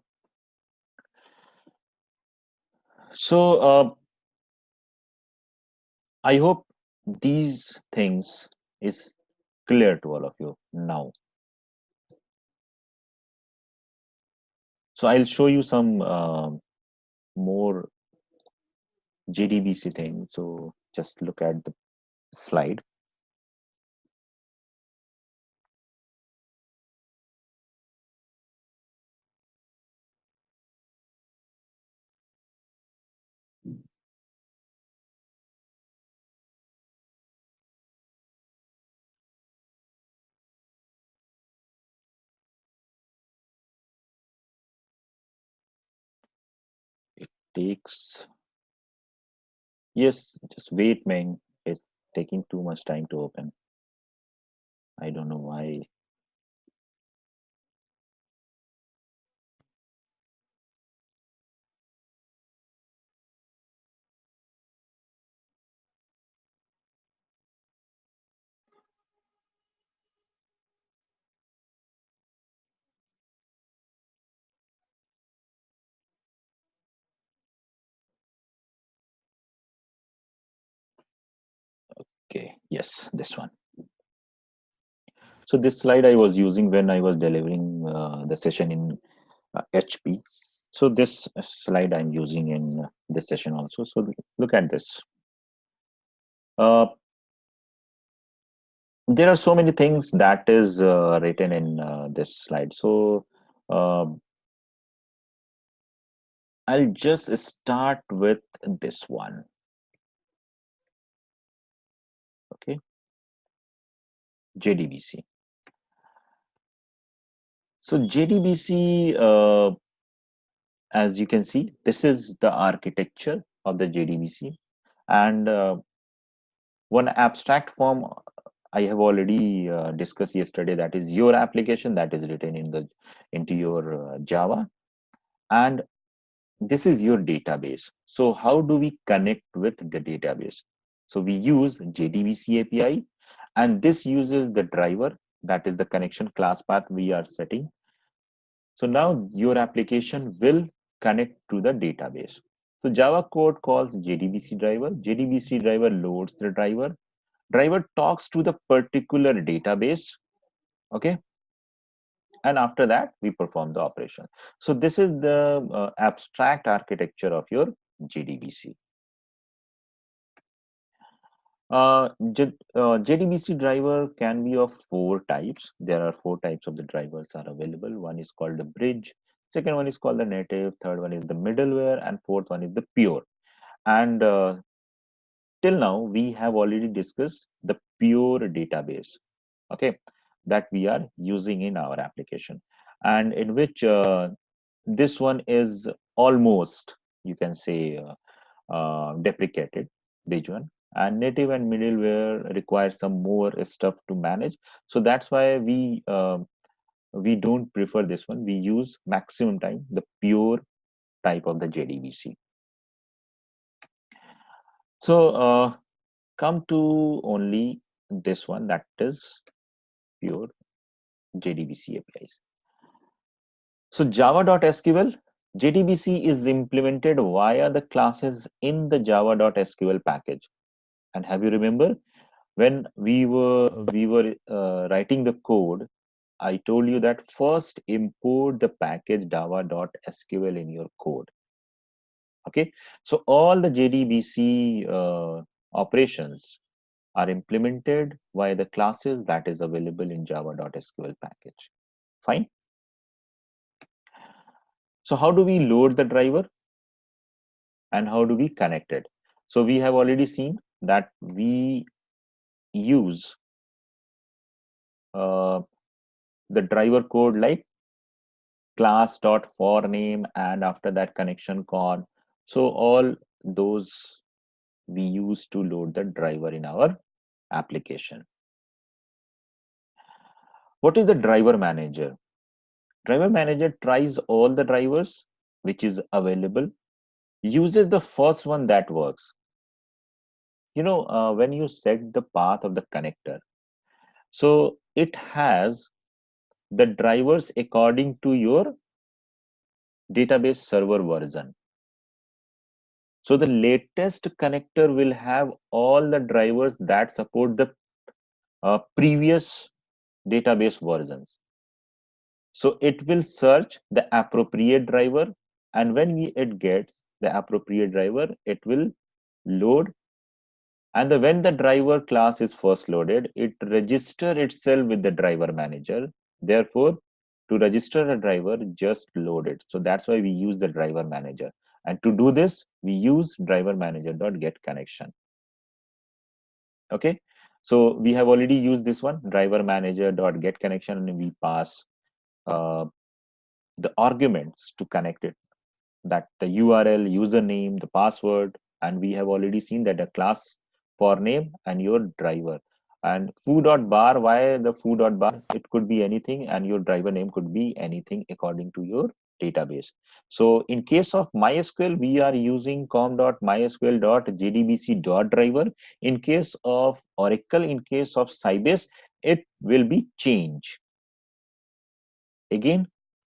So I hope these things is clear to all of you now. So I'll show you some more Jdbc thing. So just look at the slide. It takes, yes, just wait, man. It's taking too much time to open. I don't know why. Okay, yes, this one. So this slide I was using when I was delivering the session in HP. So this slide I'm using in this session also. So look at this. Uh, there are so many things that is written in this slide. So I'll just start with this one. Okay, Jdbc. So JDBC, as you can see, this is the architecture of the JDBC, and one abstract form I have already discussed yesterday. That is your application that is written in the into your Java, and this is your database. So how do we connect with the database? So we use JDBC API, and this uses the driver, that is the connection class path we are setting. So now your application will connect to the database. So Java code calls JDBC driver. JDBC driver loads the driver. Driver talks to the particular database. Okay. And after that, we perform the operation. So this is the abstract architecture of your JDBC. JDBC driver can be of four types. There are four types of the drivers are available. One is called the bridge. Second one is called the native. Third one is the middleware, and fourth one is the pure. And till now, we have already discussed the pure database. Okay, that we are using in our application, and in which this one is almost, you can say, deprecated, bridge one, and native and middleware require some more stuff to manage. So that's why we don't prefer this one. We use maximum time the pure type of the JDBC. So come to only this one, that is pure JDBC APIs. So java.sql, JDBC is implemented via the classes in the java.sql package. And have you remember when we were writing the code, I told you that first import the package java.sql in your code. Okay, so all the JDBC operations are implemented via the classes that is available in java.sql package. Fine. So how do we load the driver and how do we connect it? So we have already seen that we use uh, the driver code like class dot for name, and after that connection con. So all those we use to load the driver in our application. What is the driver manager? Driver manager tries all the drivers which is available, uses the first one that works. When you set the path of the connector, so it has the drivers according to your database server version. So the latest connector will have all the drivers that support the previous database versions. So it will search the appropriate driver, and when it gets the appropriate driver, it will load. And when the driver class is first loaded, it register itself with the driver manager. Therefore, to register a driver, just load it. So that's why we use the driver manager. And to do this, we use driver manager.get connection. Okay, so we have already used this one, driver manager.get connection, and we pass the arguments to connect it, that the URL, username, the password, and we have already seen that a class for name and your driver. And foo.bar, why the foo.bar? It could be anything, and your driver name could be anything according to your database. So in case of MySQL, we are using com.mysql.jdbc.driver. In case of Oracle, in case of Sybase, it will be change. Again,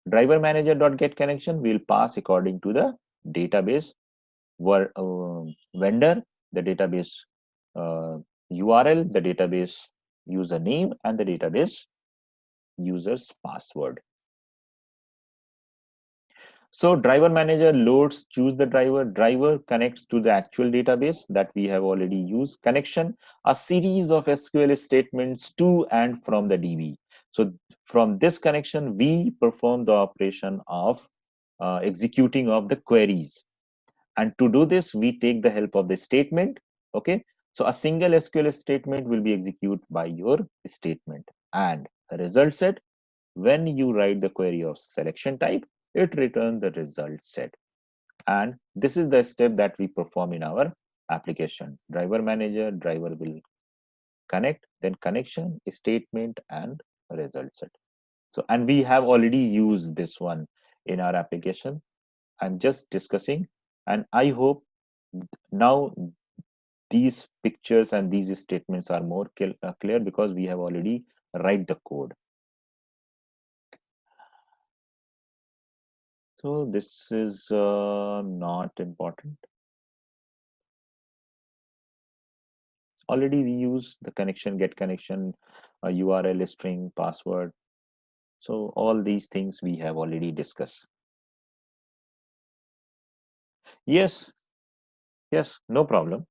driver manager.get connection will pass according to the database vendor, the database URL, the database username, and the database user's password. So driver manager loads, choose the driver connects to the actual database that we have already used. Connection, a series of SQL statements to and from the DB. So from this connection, we perform the operation of executing of the queries. And to do this, we take the help of the statement. Okay, so a single SQL statement will be executed by your statement, and the result set when you write the query of selection type, it returns the result set. And this is the step that we perform in our application. Driver manager, driver will connect, then connection, statement, and result set. So, and we have already used this one in our application. I'm just discussing, and I hope now these pictures and these statements are more clear because we have already write the code. So this is not important. Already we use the connection, get connection, URL string, password. So all these things we have already discussed. Yes, yes, no problem.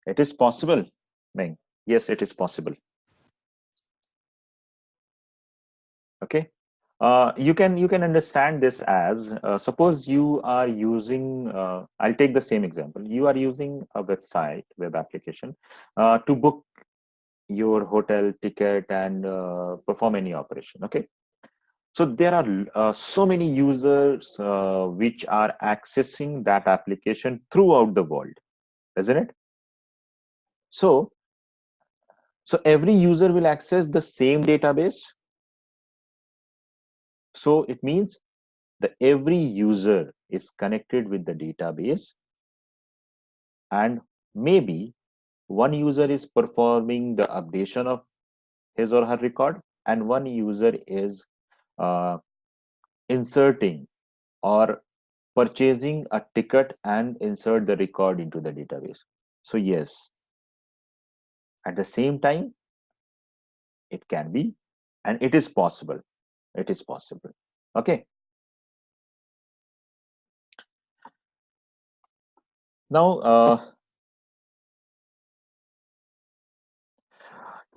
It is possible, Meng. Yes, it is possible. Okay. You can understand this as suppose you are using I'll take the same example. You are using a web application to book your hotel ticket and perform any operation. Okay, so there are so many users which are accessing that application throughout the world, isn't it? So every user will access the same database. So it means that every user is connected with the database, and maybe one user is performing the updation of his or her record, and one user is uh, inserting or purchasing a ticket and insert the record into the database. So yes, at the same time, it can be, and it is possible. It is possible. Okay. Now,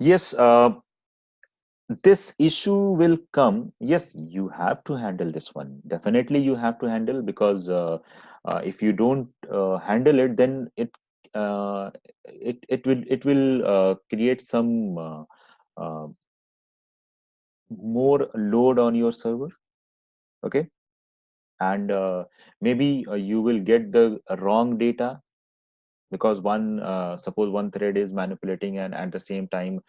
yes, this issue will come. Yes, you have to handle this one. Definitely, you have to handle, because if you don't handle it, then it will create some uh, more load on your server. Okay, and maybe you will get the wrong data, because suppose one thread is manipulating, and at the same time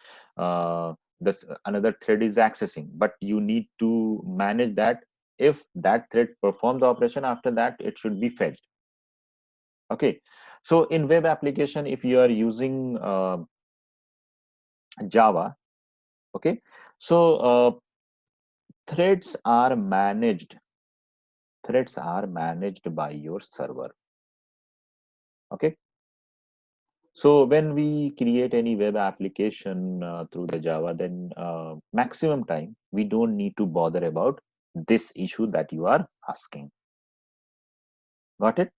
this another thread is accessing, but you need to manage that. If that thread performs the operation, after that it should be fetched. Okay, so in web application, if you are using Java, okay, so threads are managed by your server. Okay, so when we create any web application through the Java, then maximum time we don't need to bother about this issue that you are asking. Got it?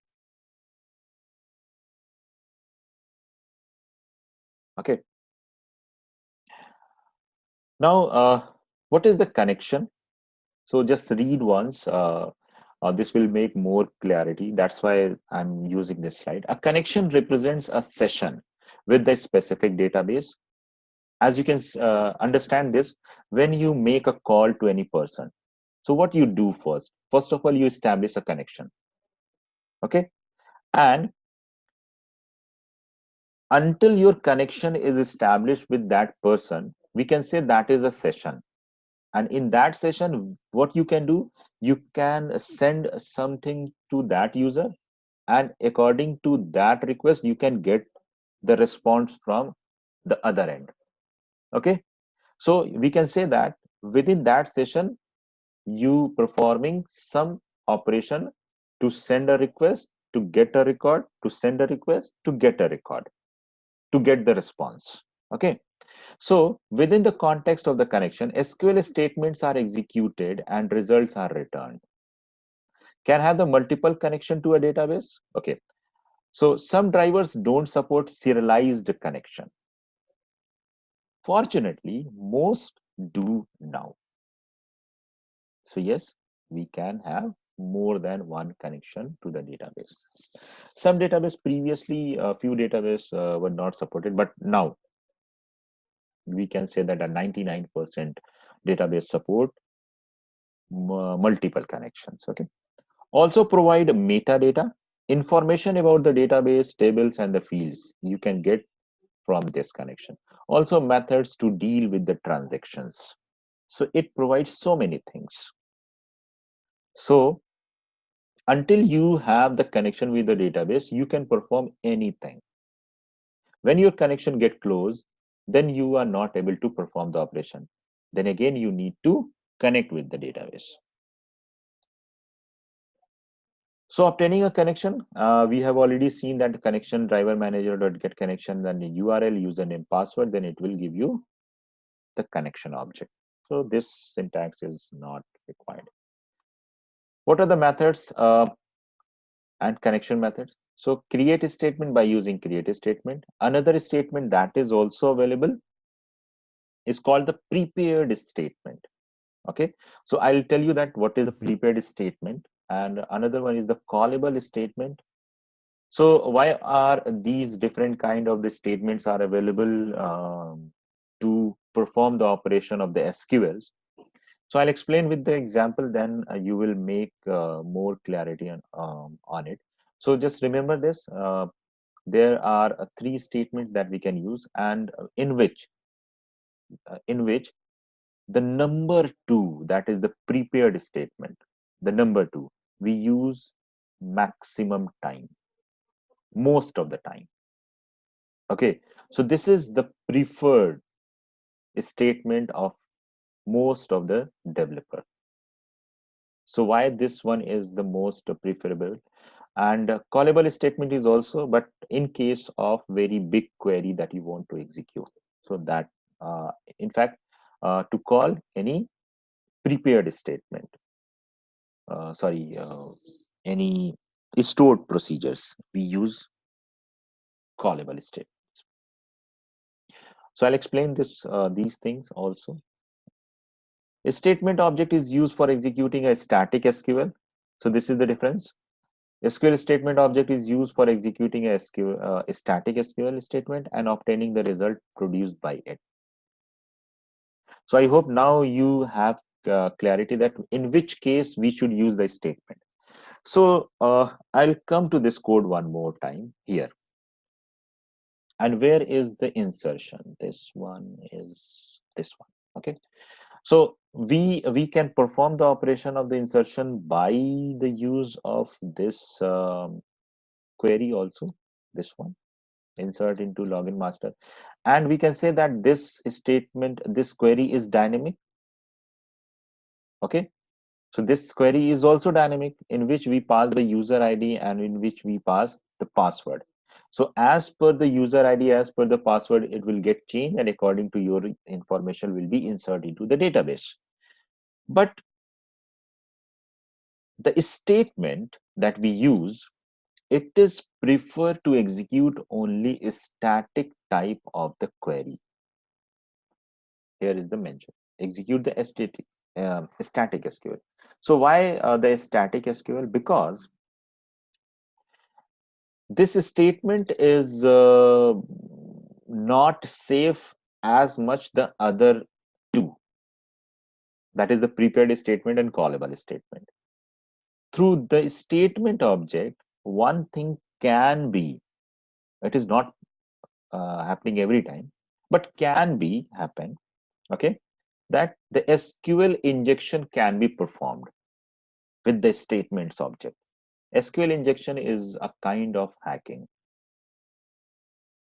Okay. Now, what is the connection? So just read once. This will make more clarity. That's why I'm using this slide. A connection represents a session with the specific database. As you can understand this, when you make a call to any person, so what you do first of all, you establish a connection. Okay, and until your connection is established with that person, we can say that is a session. And in that session, what you can do, you can send something to that user, and according to that request, you can get the response from the other end. Okay, so we can say that within that session, you performing some operation to send a request, to get a record, to send a request, to get a record, to get the response. Okay, so within the context of the connection, SQL statements are executed and results are returned. Can have the multiple connection to a database. Okay, so some drivers don't support serialized connection. Fortunately, most do now. So yes, we can have more than one connection to the database. Some database previously, a few database were not supported, but now we can say that a 99% database support multiple connections. Okay. Also provide metadata, information about the database, tables, and the fields you can get from this connection. Also methods to deal with the transactions. So it provides so many things. So until you have the connection with the database, you can perform anything. When your connection get closed, then you are not able to perform the operation. Then again, you need to connect with the database. So obtaining a connection, we have already seen that connection driver manager.get connection, then the URL, username, password, then it will give you the connection object. So this syntax is not required. What are the methods and connection methods? So create a statement by using create a statement. Another statement that is also available is called the prepared statement. Okay, so I'll tell you that what is a prepared statement, and another one is the callable statement. So why are these different kind of the statements are available to perform the operation of the SQLs? So I'll explain with the example, then you will make more clarity on it. So just remember this, there are three statements that we can use, and in which the number two, that is the prepared statement, the number two, we use maximum time, most of the time. Okay, so this is the preferred statement of most of the developer. So why this one is the most preferable? And callable statement is also, but in case of very big query that you want to execute. So that in fact to call any prepared statement, any stored procedures, we use callable statement. So I'll explain these things also. A statement object is used for executing a static SQL. So this is the difference. SQL statement object is used for executing a static SQL statement and obtaining the result produced by it. So I hope now you have clarity that in which case we should use the statement. So I'll come to this code one more time here. And where is the insertion? This one is this one. Okay. So we can perform the operation of the insertion by the use of this query also, this one, insert into login master. And we can say that this statement, this query is dynamic. Okay. So this query is also dynamic, in which we pass the user ID and in which we pass the password. So as per the user ID, as per the password, it will get changed, and according to your information will be inserted into the database. But the statement that we use, it is preferred to execute only a static type of the query. Here is the mention: execute the static SQL. So why the static SQL? Because this statement is not safe as much the other two, that is the prepared statement and callable statement. Through the statement object, one thing can be, it is not happening every time, but can be happen, okay, that the SQL injection can be performed with the statements object. SQL injection is a kind of hacking.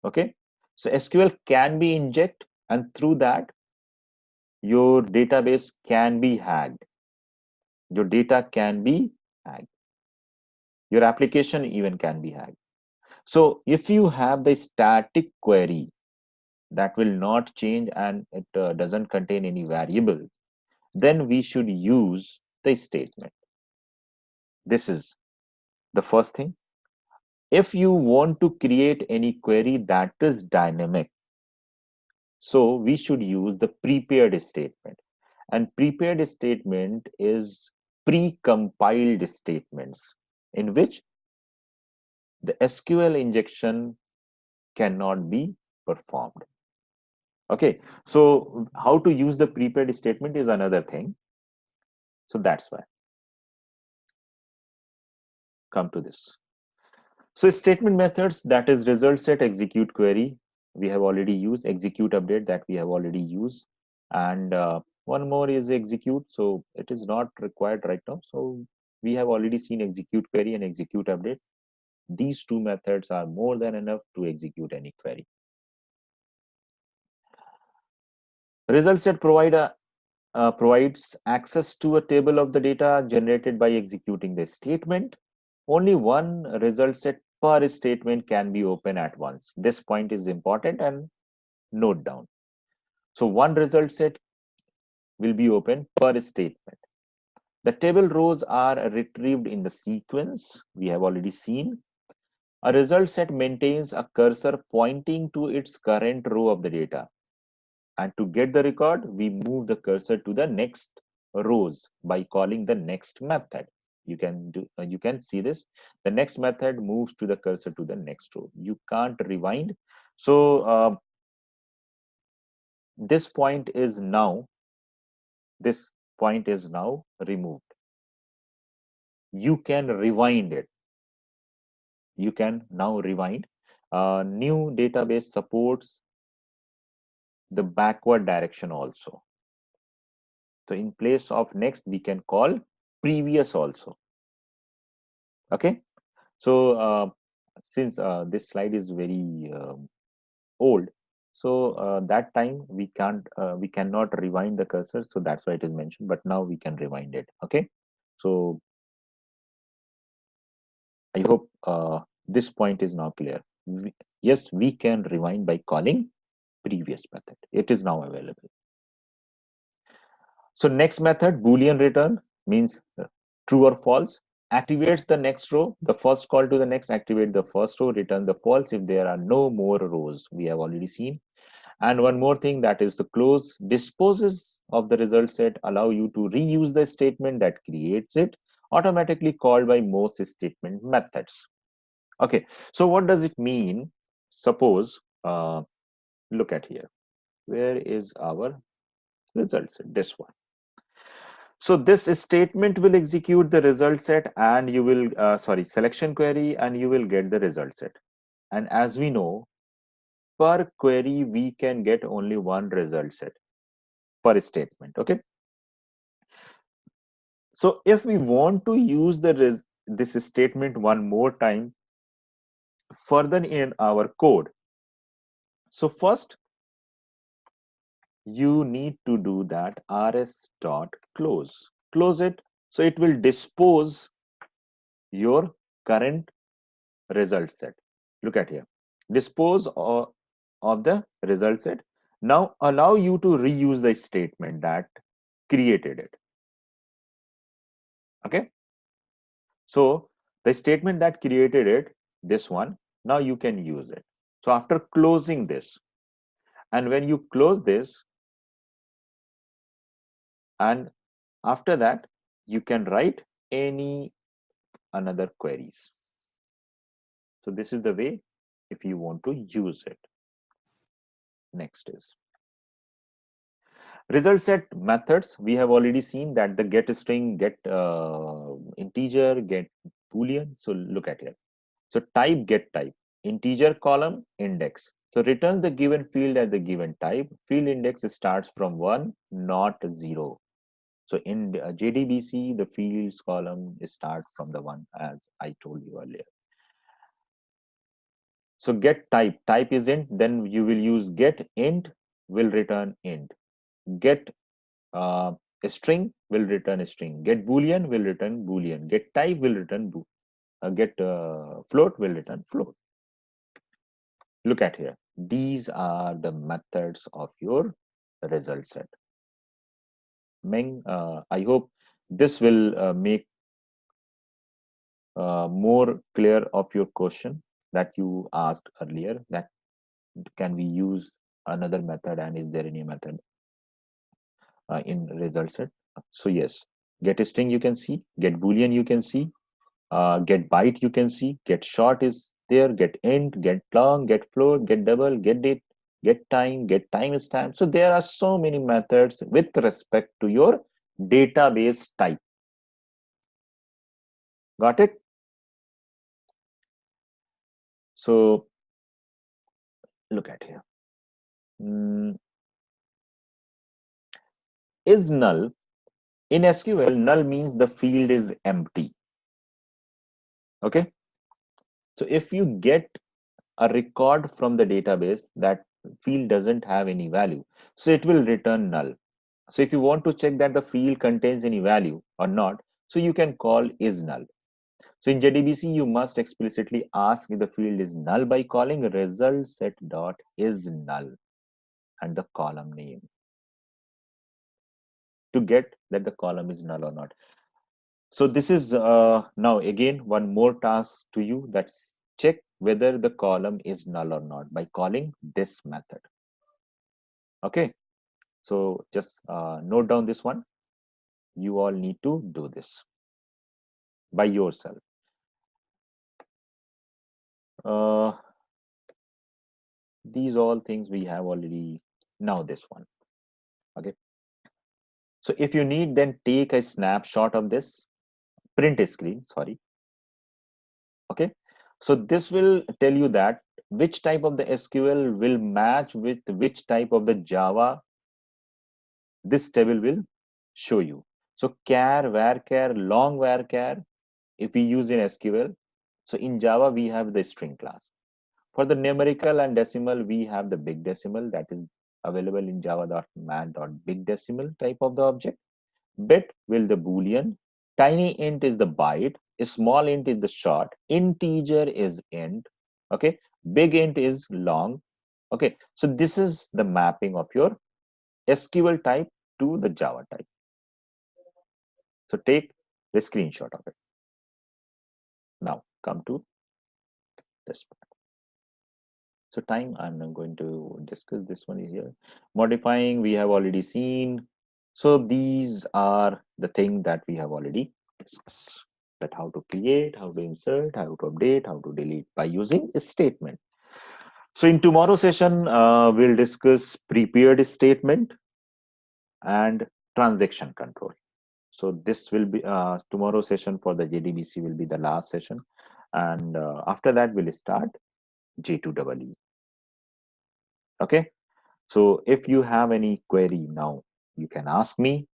Okay, so SQL can be inject, and through that your database can be hacked, your data can be hacked, your application even can be hacked. So if you have the static query that will not change and it doesn't contain any variable, then we should use the statement. This is the first thing. If you want to create any query that is dynamic, so we should use the prepared statement. And prepared statement is pre-compiled statements in which the SQL injection cannot be performed. Okay, so how to use the prepaid statement is another thing. So that's why come to this. So statement methods, that is result set, execute query, we have already used, execute update, that we have already used, and one more is execute. So it is not required right now. So we have already seen execute query and execute update. These two methods are more than enough to execute any query. Result set provides access to a table of the data generated by executing the statement. Only one result set per statement can be open at once. This point is important and note down. So one result set will be open per statement. The table rows are retrieved in the sequence we have already seen. A result set maintains a cursor pointing to its current row of the data. And to get the record, we move the cursor to the next rows by calling the next method. You can see this. The next method moves to the cursor to the next row. You can't rewind. So this point is now removed. You can rewind it. You can now rewind. New database supports the backward direction also. So in place of next, we can call previous also. Okay. So since this slide is very old, so that time we cannot rewind the cursor. So that's why it is mentioned. But now we can rewind it. Okay. So I hope this point is now clear. Yes, we can rewind by calling previous method. It is now available. So next method, Boolean return, means true or false, activates the next row. The first call to the next activate the first row, return the false if there are no more rows. We have already seen. And one more thing, that is the close, disposes of the result set, allow you to reuse the statement that creates it, automatically called by most statement methods. Okay, so what does it mean? Suppose, look at here. Where is our result set? This one. So this statement will execute the result set and you will, selection query, and you will get the result set. And as we know, per query, we can get only one result set per statement. Okay. So if we want to use this statement one more time further in our code, so first you need to do that rs.close. Close it. So it will dispose your current result set. Look at here. Dispose of the result set. Now allow you to reuse the statement that created it. Okay. So the statement that created it, this one, now you can use it. So after closing this, and when you close this, and after that, you can write any another queries. So this is the way if you want to use it. Next is result set methods. We have already seen that the get string, get integer, get boolean. So look at here. So type, get type, integer column, index. So return the given field as the given type. Field index starts from 1, not 0. So in Jdbc, the fields column starts from the 1, as I told you earlier. So get type, type is int, then you will use get int, will return int. Get a string will return a string. Get boolean will return boolean. Get type will return get float will return float. Look at here. These are the methods of your result set. Meng, I hope this will make more clear of your question that you asked earlier, that can we use another method and is there any method in result set? So yes, get a string you can see, get boolean you can see, get byte you can see, get short is there, get int, get long, get float, get double, get date, get time, get timestamp. So there are so many methods with respect to your database type. Got it? So look at here. Is null. In SQL, null means the field is empty. Okay. So if you get a record from the database that field doesn't have any value, so it will return null. So if you want to check that the field contains any value or not, so you can call is null. So in JDBC, you must explicitly ask if the field is null by calling result set dot is null and the column name to get that the column is null or not. So this is now again one more task to you, that's check whether the column is null or not by calling this method. Okay, so just note down this one. You all need to do this by yourself. These all things we have already. Now this one. Okay, so if you need, then take a snapshot of this, print a screen, sorry. Okay, so this will tell you that which type of the SQL will match with which type of the Java this table will show you. So char, varchar, long varchar, if we use in SQL, so in Java we have the string class. For the numerical and decimal, we have the big decimal that is available in java.mat.bigdecimal type of the object. Bit will the boolean, tiny int is the byte, small int is the short, integer is int, okay, big int is long. Okay, so this is the mapping of your SQL type to the Java type. So take the screenshot of it. Now come to this part. So time, I'm not going to discuss this one here. Modifying, we have already seen. So these are the things that we have already discussed. That how to create, how to insert, how to update, how to delete by using a statement. So in tomorrow's session, we'll discuss prepared statement and transaction control. So this will be tomorrow's session for the JDBC will be the last session. And after that, we'll start J2EE. Okay. So if you have any query now, you can ask me.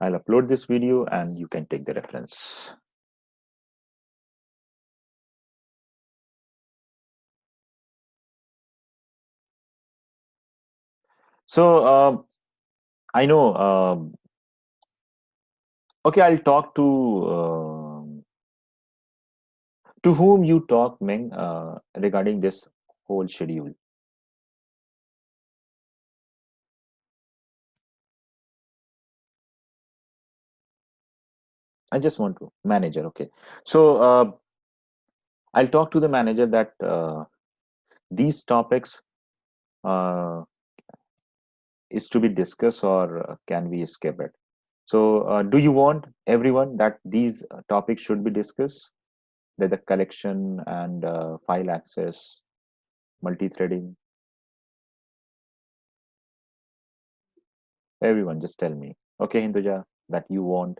I'll upload this video and you can take the reference. So I know. Okay, I'll talk to whom you talk, Meng, regarding this whole schedule. I just want to manager. Okay, so I'll talk to the manager that these topics is to be discussed, or can we skip it? So do you want everyone that these topics should be discussed? That the collection and file access, multi-threading. Everyone, just tell me. Okay, Hinduja, that you want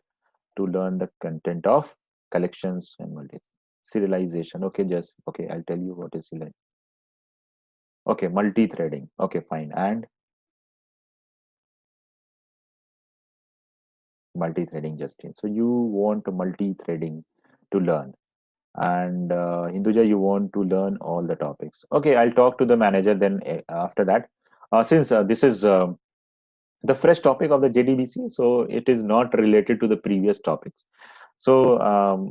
to learn the content of collections and multi serialization. Okay, just okay. I'll tell you what is serialization. Okay, multi-threading. Okay, fine. And multi-threading, Justin. So you want multi-threading to learn, and Hinduja, you want to learn all the topics. Okay, I'll talk to the manager then after that. Since this is the fresh topic of the JDBC, so it is not related to the previous topics. So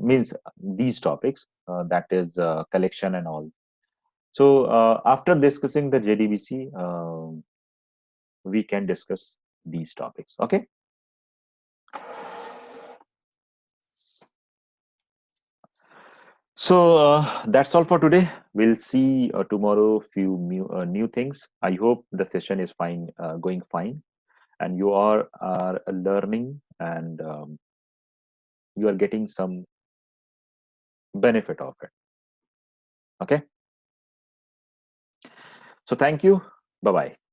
means these topics, that is collection and all. So after discussing the JDBC, we can discuss these topics. Okay. So that's all for today. We'll see tomorrow few new things. I hope the session is fine, going fine, and you are learning, and you are getting some benefit of it. Okay. So thank you. Bye bye.